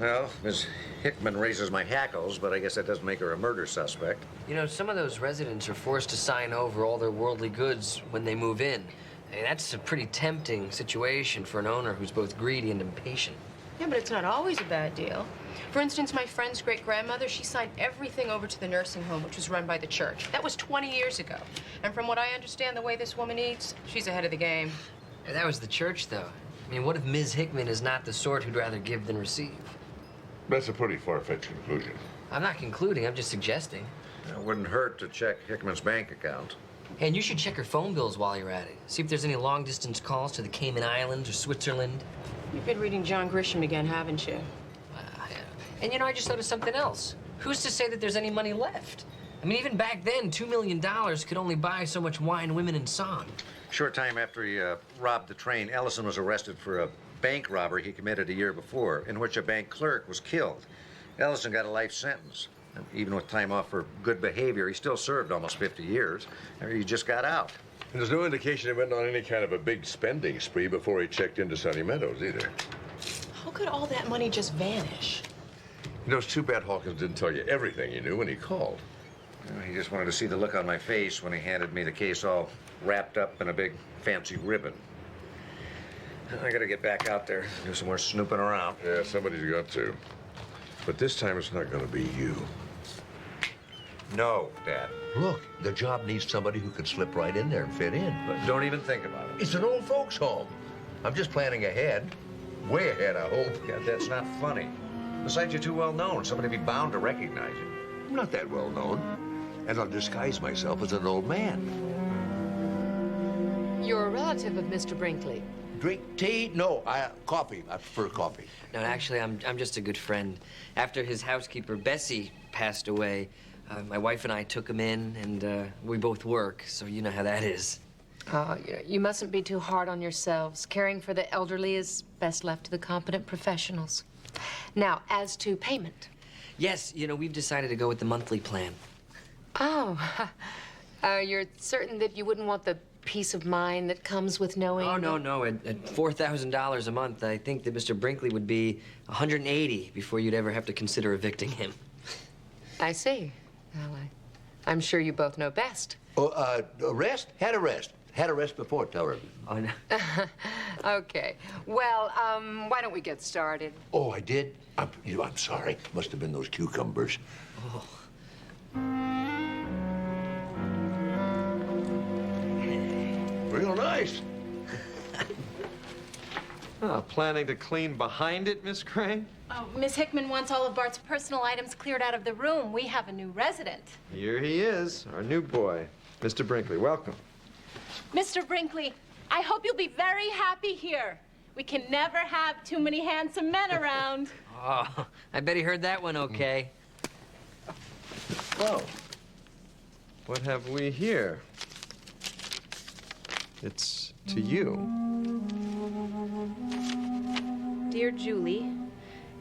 Well, Miss Hickman raises my hackles, but I guess that doesn't make her a murder suspect. You know, some of those residents are forced to sign over all their worldly goods when they move in. I mean, that's a pretty tempting situation for an owner who's both greedy and impatient. Yeah, but it's not always a bad deal. For instance, my friend's great-grandmother, she signed everything over to the nursing home, which was run by the church. That was 20 years ago. And from what I understand, the way this woman eats, she's ahead of the game. Yeah, that was the church, though. I mean, what if Ms. Hickman is not the sort who'd rather give than receive? That's a pretty far-fetched conclusion. I'm not concluding, I'm just suggesting. It wouldn't hurt to check Hickman's bank account. And you should check her phone bills while you're at it. See if there's any long-distance calls to the Cayman Islands or Switzerland. You've been reading John Grisham again, haven't you? And you know, I just thought of something else. Who's to say that there's any money left? I mean, even back then, $2 million could only buy so much wine, women, and song. Short time after he robbed the train, Ellison was arrested for a bank robbery he committed a year before, in which a bank clerk was killed. Ellison got a life sentence. And even with time off for good behavior, he still served almost 50 years. He just got out. And there's no indication he went on any kind of a big spending spree before he checked into Sunny Meadows, either. How could all that money just vanish? You know, it's too bad Hawkins didn't tell you everything he knew when he called. He just wanted to see the look on my face when he handed me the case all wrapped up in a big fancy ribbon. I gotta get back out there, do some more snooping around. Yeah, somebody's got to. But this time it's not gonna be you. No, Dad. Look, the job needs somebody who can slip right in there and fit in. But don't even think about it. It's an old folks' home. I'm just planning ahead. Way ahead, I hope. Yeah, that's not funny. Besides, you're too well known. Somebody would be bound to recognize you. I'm not that well known. And I'll disguise myself as an old man. You're a relative of Mr. Brinkley. Drink tea? No, coffee. I prefer coffee. No, actually, I'm just a good friend. After his housekeeper, Bessie, passed away, my wife and I took him in, and we both work, so you know how that is. You mustn't be too hard on yourselves. Caring for the elderly is best left to the competent professionals. Now, as to payment. Yes, you know, we've decided to go with the monthly plan. Oh, you're certain that you wouldn't want the peace of mind that comes with knowing? Oh, no. At $4,000 a month, I think that Mr. Brinkley would be $180 before you'd ever have to consider evicting him. I see. Well, I'm sure you both know best. Oh, arrest? Had arrest. Had arrest before, tell her. Oh, no. Okay. Well, why don't we get started? Oh, I did? I'm sorry. Must have been those cucumbers. Oh. Real nice. Planning to clean behind it, Miss Crane? Oh, Miss Hickman wants all of Bart's personal items cleared out of the room. We have a new resident. Here he is, our new boy, Mr. Brinkley. Welcome. Mr. Brinkley, I hope you'll be very happy here. We can never have too many handsome men around. Oh, I bet he heard that one okay. Oh. What have we here? It's to you. Dear Julie,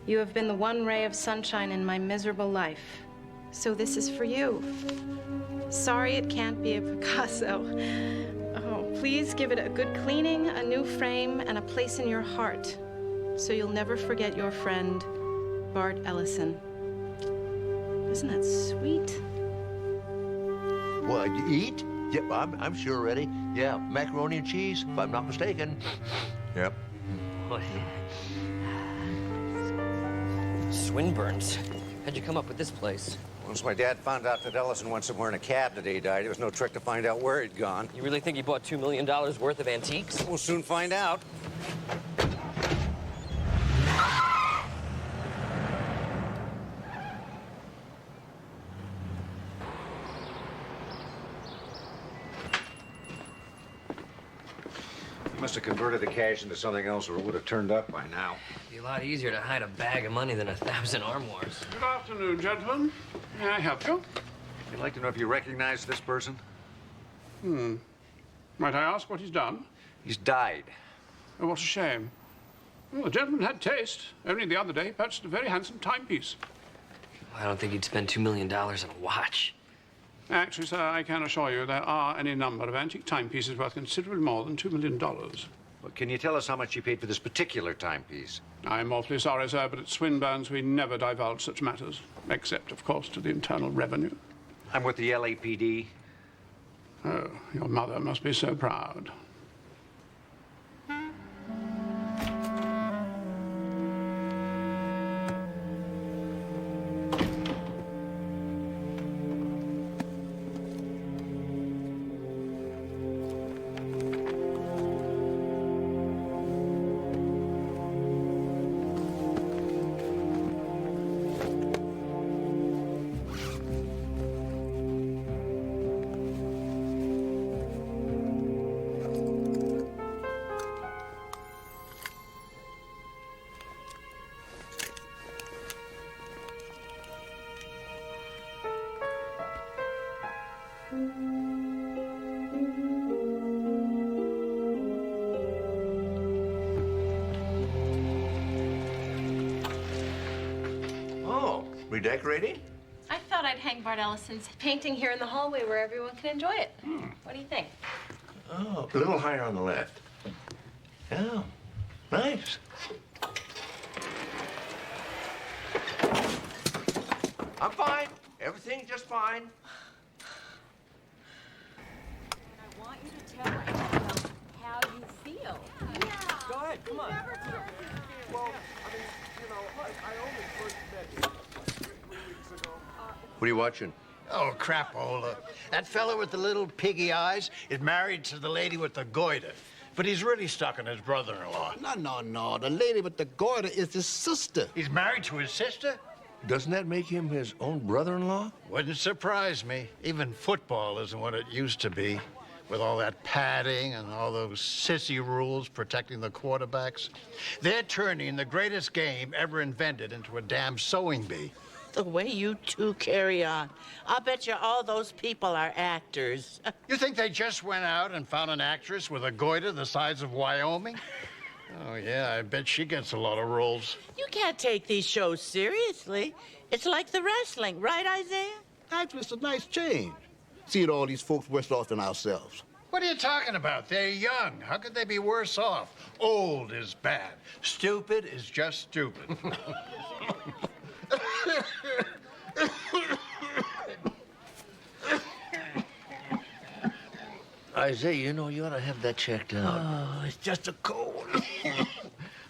you have been the one ray of sunshine in my miserable life. So this is for you. Sorry it can't be a Picasso. Oh, please give it a good cleaning, a new frame, and a place in your heart. So you'll never forget your friend, Bart Ellison. Isn't that sweet? What, eat? Yep, I'm sure ready. Yeah, macaroni and cheese, if I'm not mistaken. Yep. Swinburne's. How'd you come up with this place? Once my dad found out that Ellison went somewhere in a cab the day he died, it was no trick to find out where he'd gone. You really think he bought $2 million worth of antiques? We'll soon find out. Must have converted the cash into something else or it would have turned up by now. It'd be a lot easier to hide a bag of money than 1,000 armoires. Good afternoon, gentlemen. May I help you? I'd like to know if you recognize this person. Might I ask what he's done? He's died. Oh, what a shame. Well, the gentleman had taste. Only the other day, he purchased a very handsome timepiece. I don't think he'd spend $2 million on a watch. Actually, sir, I can assure you there are any number of antique timepieces worth considerably more than $2 million. Well, can you tell us how much you paid for this particular timepiece? I'm awfully sorry, sir, but at Swinburne's we never divulge such matters, except, of course, to the Internal Revenue. I'm with the LAPD. Oh, your mother must be so proud. Oh, redecorating? I thought I'd hang Bart Ellison's painting here in the hallway where everyone can enjoy it. What do you think? Oh, a little higher on the left. Yeah, nice. I'm fine. Everything's just fine. I want you to tell everyone how you feel. Yeah. Go ahead, come on. Well, I mean, you know, I only first met him 3 weeks ago. What are you watching? Oh, crapola. That fellow with the little piggy eyes is married to the lady with the goiter. But he's really stuck on his brother-in-law. No. The lady with the goiter is his sister. He's married to his sister? Doesn't that make him his own brother-in-law? Wouldn't surprise me. Even football isn't what it used to be, with all that padding and all those sissy rules protecting the quarterbacks. They're turning the greatest game ever invented into a damn sewing bee. The way you two carry on, I'll bet you all those people are actors. You think they just went out and found an actress with a goiter the size of Wyoming? Oh, yeah, I bet she gets a lot of roles. You can't take these shows seriously. It's like the wrestling, right, Isaiah? Actually, it's a nice change. Seeing all these folks worse off than ourselves. What are you talking about? They're young. How could they be worse off? Old is bad. Stupid is just stupid. Isaiah, you know, you ought to have that checked out. Oh, it's just a cold.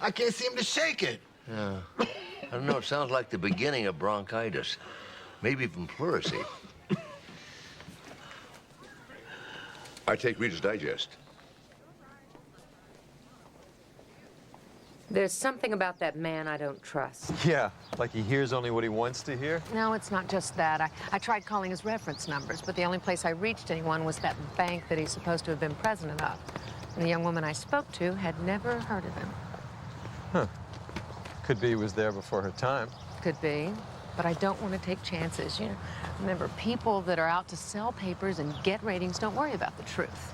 I can't seem to shake it. Yeah. I don't know, it sounds like the beginning of bronchitis. Maybe even pleurisy. I take Reader's Digest. There's something about that man I don't trust. Yeah, like he hears only what he wants to hear. No, it's not just that. I tried calling his reference numbers, but the only place I reached anyone was that bank that he's supposed to have been president of. And the young woman I spoke to had never heard of him. Huh. Could be he was there before her time. Could be, but I don't want to take chances, you know. Remember, people that are out to sell papers and get ratings don't worry about the truth.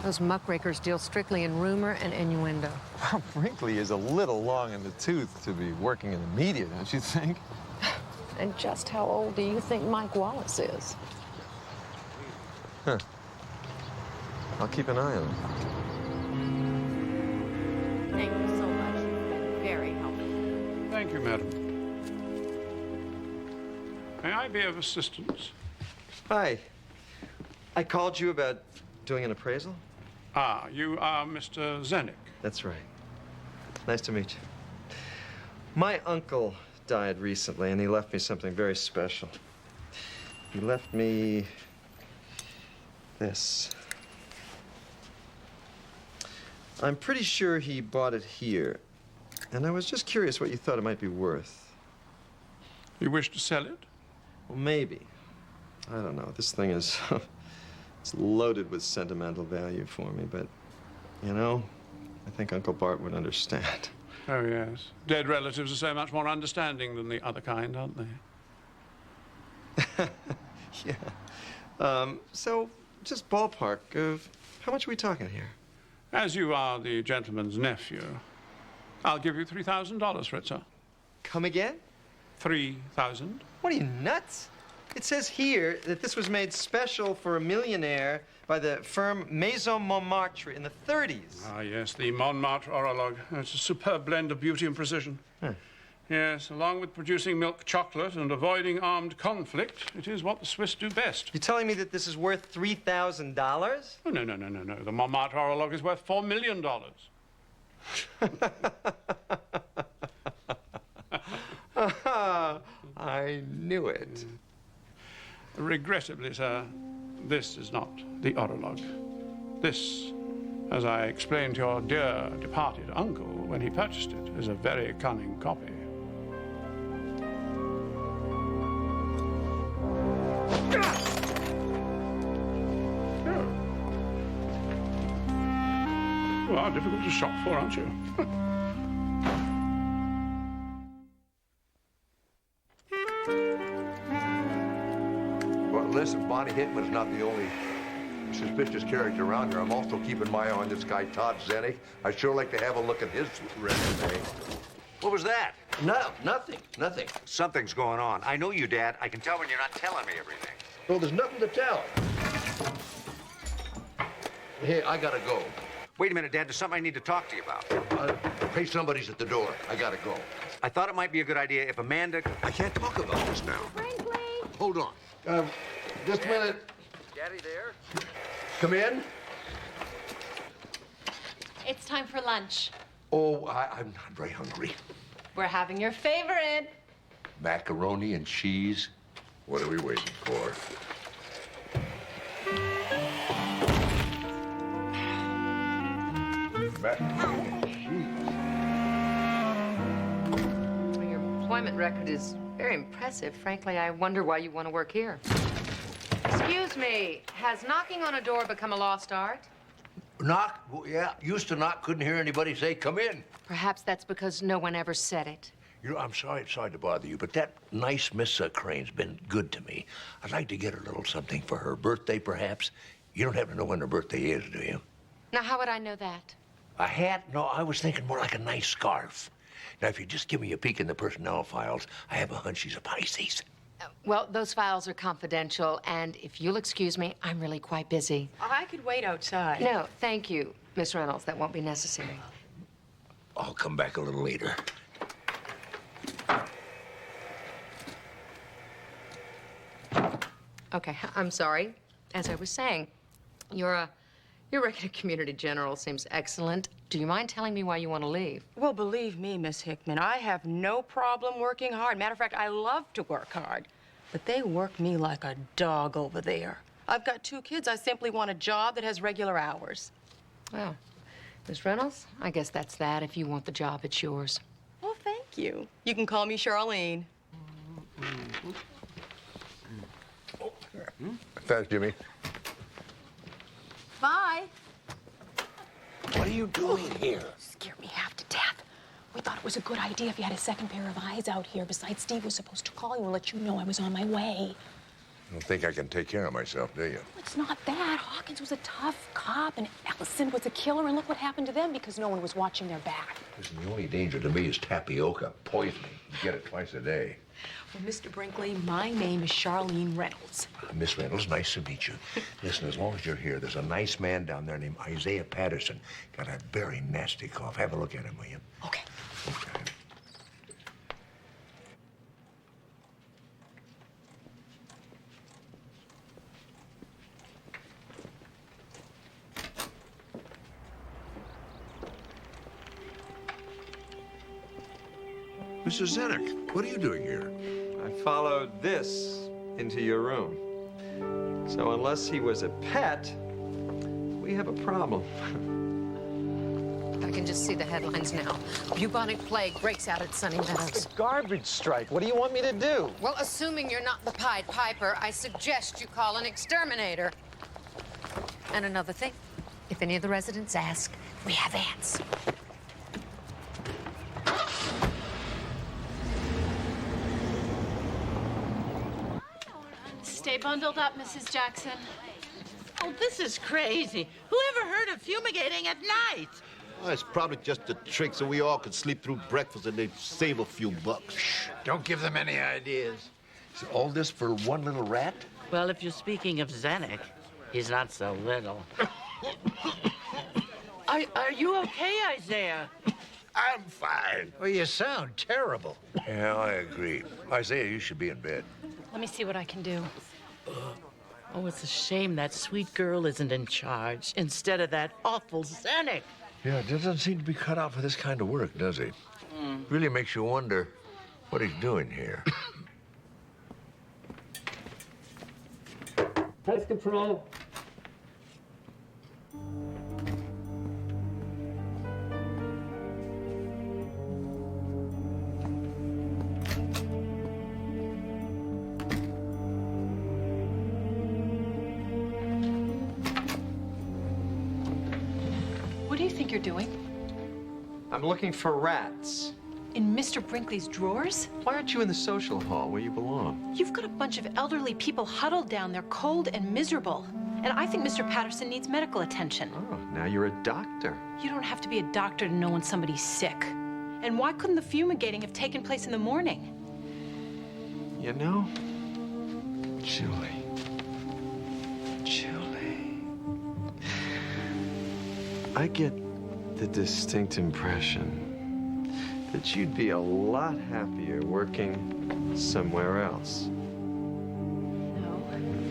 Those muckrakers deal strictly in rumor and innuendo. Well, Brinkley is a little long in the tooth to be working in the media, don't you think? And just how old do you think Mike Wallace is? Huh. I'll keep an eye on him. Thank you so much. You've been very helpful. Thank you, madam. May I be of assistance? Hi. I called you about doing an appraisal. Ah, you are Mr. Zenik. That's right. Nice to meet you. My uncle died recently, and he left me something very special. He left me this. I'm pretty sure he bought it here, and I was just curious what you thought it might be worth. You wish to sell it? Well, maybe. I don't know. This thing is it's loaded with sentimental value for me, but, you know, I think Uncle Bart would understand. Oh, yes. Dead relatives are so much more understanding than the other kind, aren't they? Yeah. So, just ballpark of how much are we talking here? As you are the gentleman's nephew, I'll give you $3,000 for it, sir. Come again? 3,000. What are you, nuts? It says here that this was made special for a millionaire by the firm Maison Montmartre in the 30s. Ah, yes, the Montmartre Orologue. It's a superb blend of beauty and precision. Yes, along with producing milk chocolate and avoiding armed conflict, it is what the Swiss do best. You're telling me that this is worth $3,000? Oh, no. The Montmartre Orologue is worth $4 million. I knew it. Regrettably, sir, this is not the Orologue. This, as I explained to your dear departed uncle when he purchased it, is a very cunning copy. You are difficult to shop for, aren't you? Well, listen, Bonnie Hickman's not the only suspicious character around here. I'm also keeping my eye on this guy, Todd Zennick. I'd sure like to have a look at his resume. What was that? No, nothing. Something's going on. I know you, Dad. I can tell when you're not telling me everything. Well, there's nothing to tell. Hey, I gotta go. Wait a minute, Dad. There's something I need to talk to you about. Hey, somebody's at the door. I gotta go. I thought it might be a good idea if Amanda... I can't talk about this now. Brinkley! Hold on. Just a minute. Daddy there? Come in. It's time for lunch. Oh, I'm not very hungry. We're having your favorite. Macaroni and cheese. What are we waiting for? Macaroni and cheese. Well, your employment record is very impressive. Frankly, I wonder why you want to work here. Excuse me, has knocking on a door become a lost art? Knock? Well, yeah, used to knock. Couldn't hear anybody say, come in. Perhaps that's because no one ever said it. You know, I'm sorry to bother you, but that nice Miss Crane's been good to me. I'd like to get her a little something for her birthday, perhaps. You don't happen to know when her birthday is, do you? Now, how would I know that? A hat? No, I was thinking more like a nice scarf. Now, if you just give me a peek in the personnel files, I have a hunch she's a Pisces. Well, those files are confidential, and if you'll excuse me, I'm really quite busy. I could wait outside. No, thank you, Miss Reynolds. That won't be necessary. I'll come back a little later. Okay, I'm sorry. As I was saying, your regular community general seems excellent. Do you mind telling me why you want to leave? Well, believe me, Miss Hickman, I have no problem working hard. Matter of fact, I love to work hard. But they work me like a dog over there. I've got 2 kids. I simply want a job that has regular hours. Well, Miss Reynolds, I guess that's that. If you want the job, it's yours. Well, thank you. You can call me Charlene. Thanks, Jimmy. Bye. What are you doing here? Scared me half to death. We thought it was a good idea if you had a second pair of eyes out here. Besides, Steve was supposed to call you and let you know I was on my way. I don't think I can take care of myself, do you? It's not that. Hawkins was a tough cop, and Ellison was a killer, and look what happened to them because no one was watching their back. Listen, the only danger to me is tapioca, poisoning. You get it twice a day. Well, Mr. Brinkley, my name is Charlene Reynolds. Miss Reynolds, nice to meet you. Listen, as long as you're here, there's a nice man down there named Isaiah Patterson. Got a very nasty cough. Have a look at him, will you? Okay. Okay. Mrs. Zennick, what are you doing here? I followed this into your room. So unless he was a pet, we have a problem. I can just see the headlines now. Bubonic plague breaks out at Sunny Meadows. A garbage strike. What do you want me to do? Well, assuming you're not the Pied Piper, I suggest you call an exterminator. And another thing, if any of the residents ask, We have ants. Stay bundled up, Mrs. Jackson. Oh, this is crazy. Whoever heard of fumigating at night? Well, it's probably just a trick so we all could sleep through breakfast and they'd save a few bucks. Shh, don't give them any ideas. Is all this for one little rat? Well, if you're speaking of Zenik, he's not so little. Are you okay, Isaiah? I'm fine. Well, you sound terrible. Yeah, I agree. Isaiah, you should be in bed. Let me see what I can do. Oh, it's a shame that sweet girl isn't in charge instead of that awful Zenik. Yeah, doesn't seem to be cut out for this kind of work, does he? Really makes you wonder what he's doing here. Pest control. What do you think you're doing? I'm looking for rats. In Mr. Brinkley's drawers? Why aren't you in the social hall where you belong? You've got a bunch of elderly people huddled down there, cold and miserable. And I think Mr. Patterson needs medical attention. Oh, now you're a doctor. You don't have to be a doctor to know when somebody's sick. And why couldn't the fumigating have taken place in the morning? You know, Julie. I get the distinct impression that you'd be a lot happier working somewhere else. No,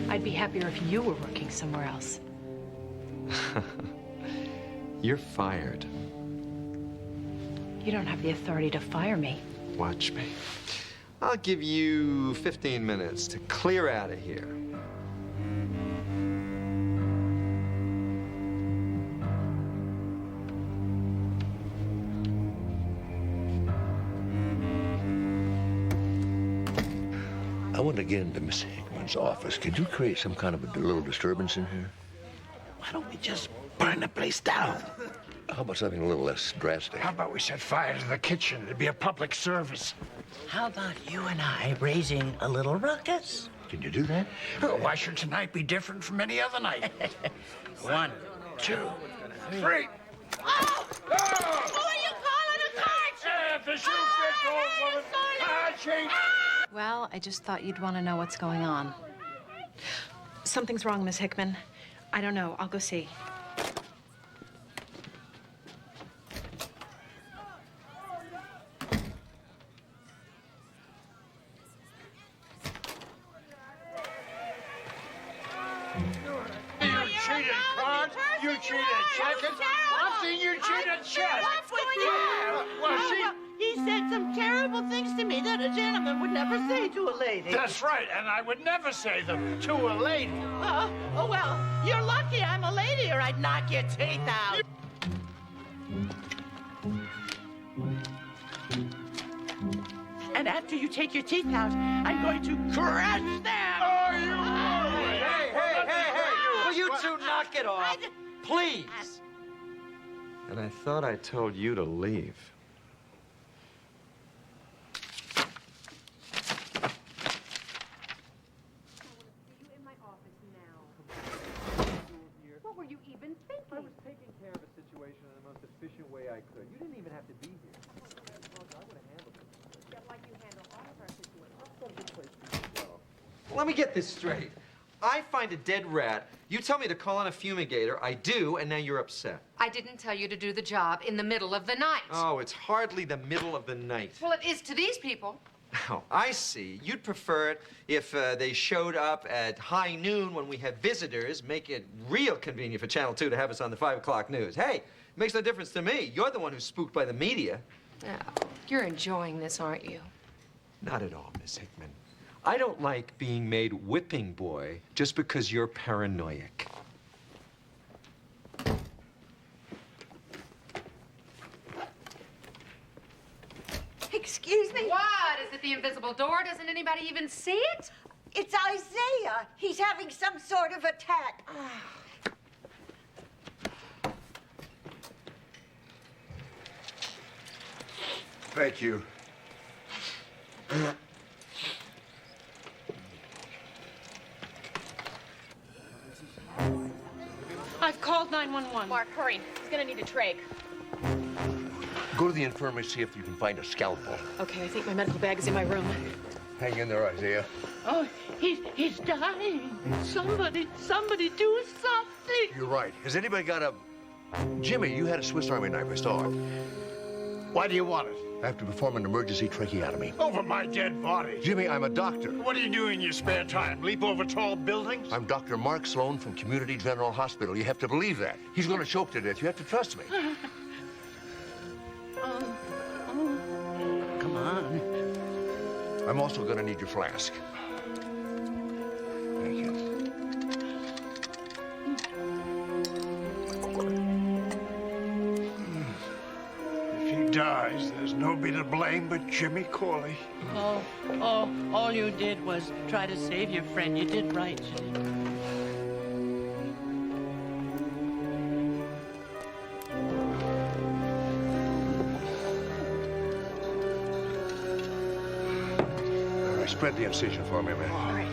I'd be happier if you were working somewhere else. You're fired. You don't have the authority to fire me. Watch me. I'll give you 15 minutes to clear out of here. I want to get into Miss Hickman's office. Could you create some kind of a little disturbance in here? Why don't we just burn the place down? How about something a little less drastic? How about we set fire to the kitchen? It'd be a public service. How about you and I raising a little ruckus? Can you do that? Oh, why should tonight be different from any other night? 1, 2, 3. Oh! Who are you calling a car If the shoe fits, old woman, car chase. Well, I just thought you'd want to know what's going on. Something's wrong, Miss Hickman. I don't know. I'll go see. You cheated cards. You cheated checkers. I've seen you cheat at chess. What's going on? Well, He said some terrible things to me that a gentleman would never say to a lady. That's right, and I would never say them to a lady. Oh, well, you're lucky I'm a lady or I'd knock your teeth out. And after you take your teeth out, I'm going to crush them. Oh, you! Will you two knock it off? Please. And I thought I told you to leave. What were you even thinking? I was taking care of a situation in the most efficient way I could. You didn't even have to be here. I would have handled it. Yeah, like you handle all of our situations. Let me get this straight. I find a dead rat. You tell me to call in a fumigator. I do, and now you're upset. I didn't tell you to do the job in the middle of the night. Oh, it's hardly the middle of the night. Well, it is to these people. Oh, I see. You'd prefer it if they showed up at high noon when we have visitors, make it real convenient for Channel 2 to have us on the 5 o'clock news. Hey, it makes no difference to me. You're the one who's spooked by the media. Oh, you're enjoying this, aren't you? Not at all, Miss Hickman. I don't like being made whipping boy just because you're paranoid. Excuse me? What? Is it the invisible door? Doesn't anybody even see it? It's Isaiah. He's having some sort of attack. Thank you. I've called 911. Mark, hurry. He's gonna need a trach. Go to the infirmary, see if you can find a scalpel. Okay, I think my medical bag is in my room. Hang in there, Isaiah. Oh, he's dying. Somebody do something. You're right. Has anybody got a... Jimmy, you had a Swiss Army knife. I saw it. Why do you want it? I have to perform an emergency tracheotomy. Over my dead body. Jimmy, I'm a doctor. What do you do in your spare time? Leap over tall buildings? I'm Dr. Mark Sloan from Community General Hospital. You have to believe that. He's going to choke to death. You have to trust me. Come on. I'm also going to need your flask. Thank you. If he dies, there's nobody to blame but Jimmy Corley. All you did was try to save your friend. You did right. You did. All right, spread the incision for me, man. All right.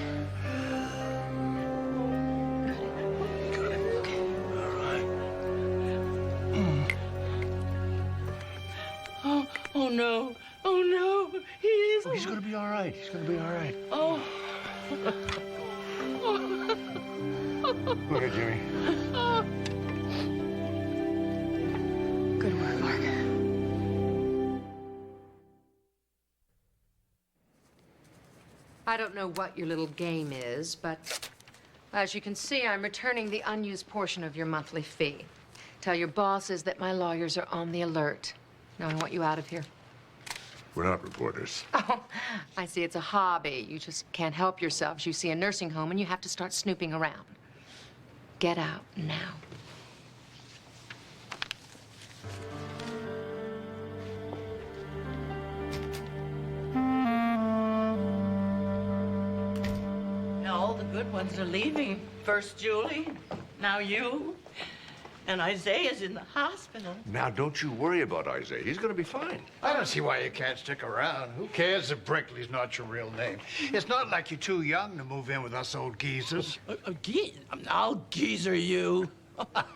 Oh no. Oh no. He is. Oh, he's going to be all right. He's going to be all right. Oh. Look at Jimmy. Good work, Mark. I don't know what your little game is, but as you can see, I'm returning the unused portion of your monthly fee. Tell your bosses that my lawyers are on the alert. Now I want you out of here. We're not reporters. Oh, I see it's a hobby. You just can't help yourselves. You see a nursing home and you have to start snooping around. Get out now. All the good ones are leaving. First Julie, now you. And Isaiah's in the hospital. Now, don't you worry about Isaiah. He's going to be fine. I don't see why you can't stick around. Who cares if Brinkley's not your real name? It's not like you're too young to move in with us old geezers. I'll geezer you. Well,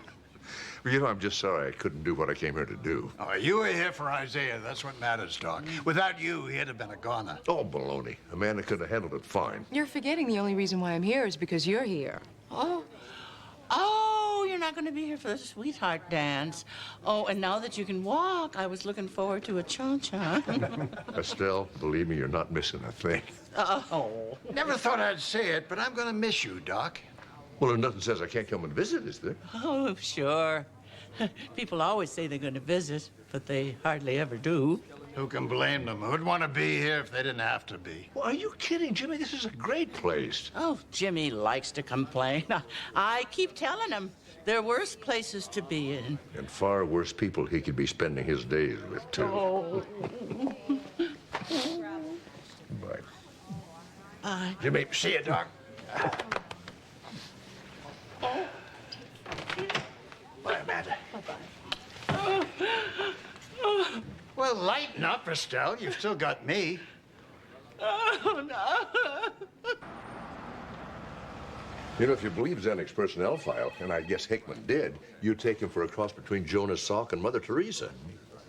you know, I'm just sorry I couldn't do what I came here to do. Oh, you were here for Isaiah. That's what matters, Doc. Without you, he'd have been a goner. Oh, baloney. A man that could have handled it fine. You're forgetting the only reason why I'm here is because you're here. Oh, you're not going to be here for the sweetheart dance. Oh, and now that you can walk, I was looking forward to a cha-cha. Estelle, believe me, you're not missing a thing. Oh. Never thought I'd say it, but I'm going to miss you, Doc. Well, there's nothing says I can't come and visit, is there? Oh, sure. People always say they're going to visit, but they hardly ever do. Who can blame them? Who'd want to be here if they didn't have to be? Well, are you kidding, Jimmy? This is a great place. Oh, Jimmy likes to complain. I keep telling him there are worse places to be in. And far worse people he could be spending his days with, too. Oh. Bye. Bye. Jimmy, see you, Doc. Bye, Amanda. Bye-bye. Well, lighten up, Estelle. You've still got me. Oh, no. You know, if you believe Zennick's personnel file, and I guess Hickman did, you'd take him for a cross between Jonas Salk and Mother Teresa.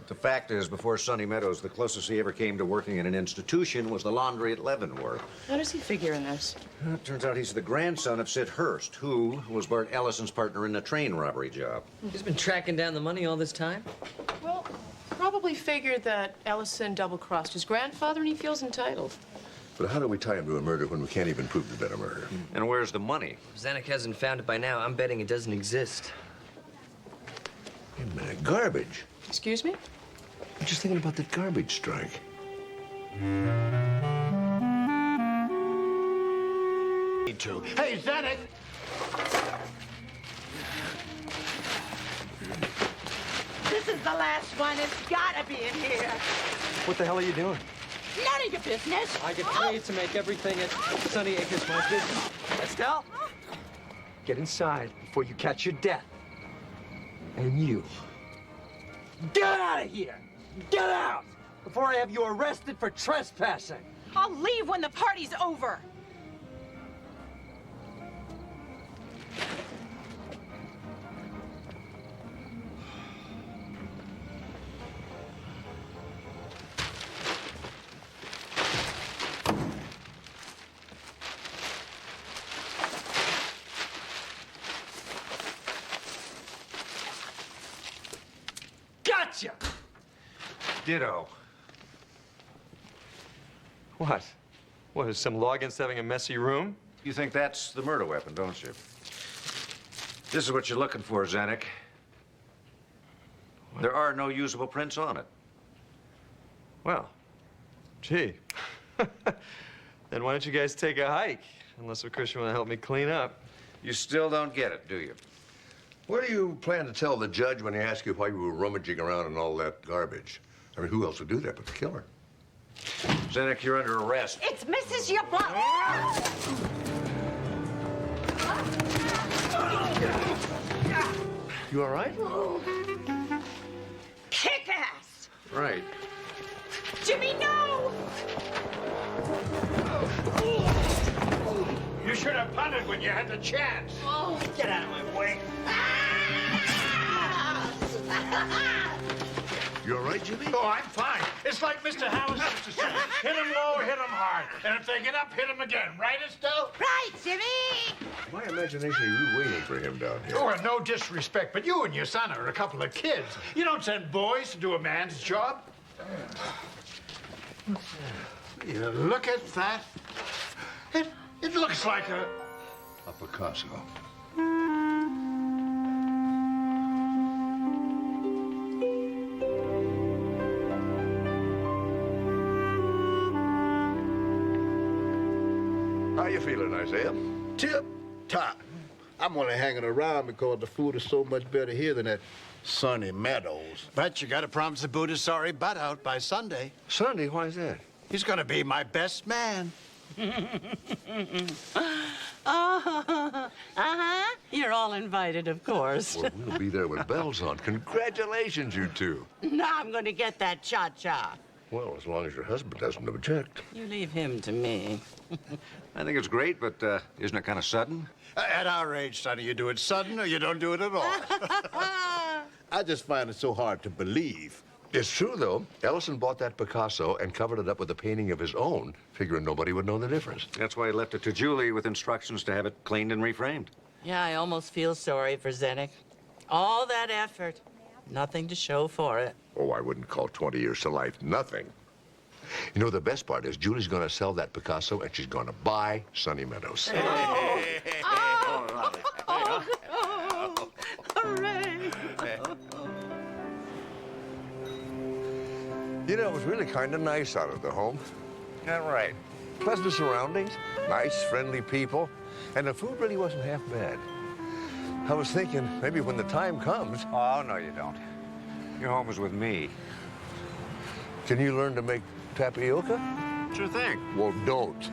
The fact is, before Sonny Meadows, the closest he ever came to working in an institution was the laundry at Leavenworth. How does he figure in this? It turns out he's the grandson of Sid Hurst, who was Bart Ellison's partner in a train robbery job. He's been tracking down the money all this time? Well, probably figured that Ellison double-crossed his grandfather and he feels entitled. But how do we tie him to a murder when we can't even prove it's been a murder? And where's the money? If Zanuck hasn't found it by now, I'm betting it doesn't exist. Wait a minute, garbage. Excuse me? I'm just thinking about that garbage strike. Need to. Hey, Zennick! This is the last one. It's gotta be in here. What the hell are you doing? None of your business. I get paid to make everything at Sunny Acres my business. Estelle, get inside before you catch your death. And you, get out of here! Get out! before I have you arrested for trespassing. I'll leave when the party's over. Gotcha! Ditto. What? What, is some law against having a messy room? You think that's the murder weapon, don't you? This is what you're looking for, Zanuck. There are no usable prints on it. Well, gee. Then why don't you guys take a hike? Unless, of course, you want to help me clean up. You still don't get it, do you? What do you plan to tell the judge when he asks you why you were rummaging around in all that garbage? I mean, who else would do that but the killer? Zanuck, you're under arrest. It's Mrs. Yabon. You all right? Kick ass! Right. Jimmy, no! You should have punted when you had the chance. Oh, Get out of my way. You all right, Jimmy? Oh, I'm fine. It's like Mr. Howard used to say. Hit him low, hit him hard. And if they get up, hit him again. Right, Estelle? Right, Jimmy! My imagination, you waiting for him down here. Oh, and no disrespect, but you and your son are a couple of kids. You don't send boys to do a man's job. You look at that. It looks like a Picasso. How you feeling, Isaiah? Tip-top. I'm only hanging around because the food is so much better here than at Sunny Meadows. But you gotta promise the Buddha's sorry butt out by Sunday. Sunday? Why is that? He's gonna be my best man. You're all invited, of course. Well, we'll be there with bells on. Congratulations, you two. Now I'm going to get that cha-cha. Well, as long as your husband doesn't object. You leave him to me. I think it's great, but isn't it kind of sudden? At our age, Sonny, you do it sudden or you don't do it at all. I just find it so hard to believe. It's true, though. Ellison bought that Picasso and covered it up with a painting of his own, figuring nobody would know the difference. That's why he left it to Julie with instructions to have it cleaned and reframed. Yeah, I almost feel sorry for Zanuck. All that effort, nothing to show for it. Oh, I wouldn't call 20 years to life nothing. You know, the best part is Julie's going to sell that Picasso and she's going to buy Sunny Meadows. Hooray! You know, it was really kind of nice out at the home. Yeah, right. Pleasant surroundings, nice, friendly people, and the food really wasn't half bad. I was thinking maybe when the time comes... Oh, no, you don't. Your home is with me. Can you learn to make tapioca? Sure thing. Well, don't.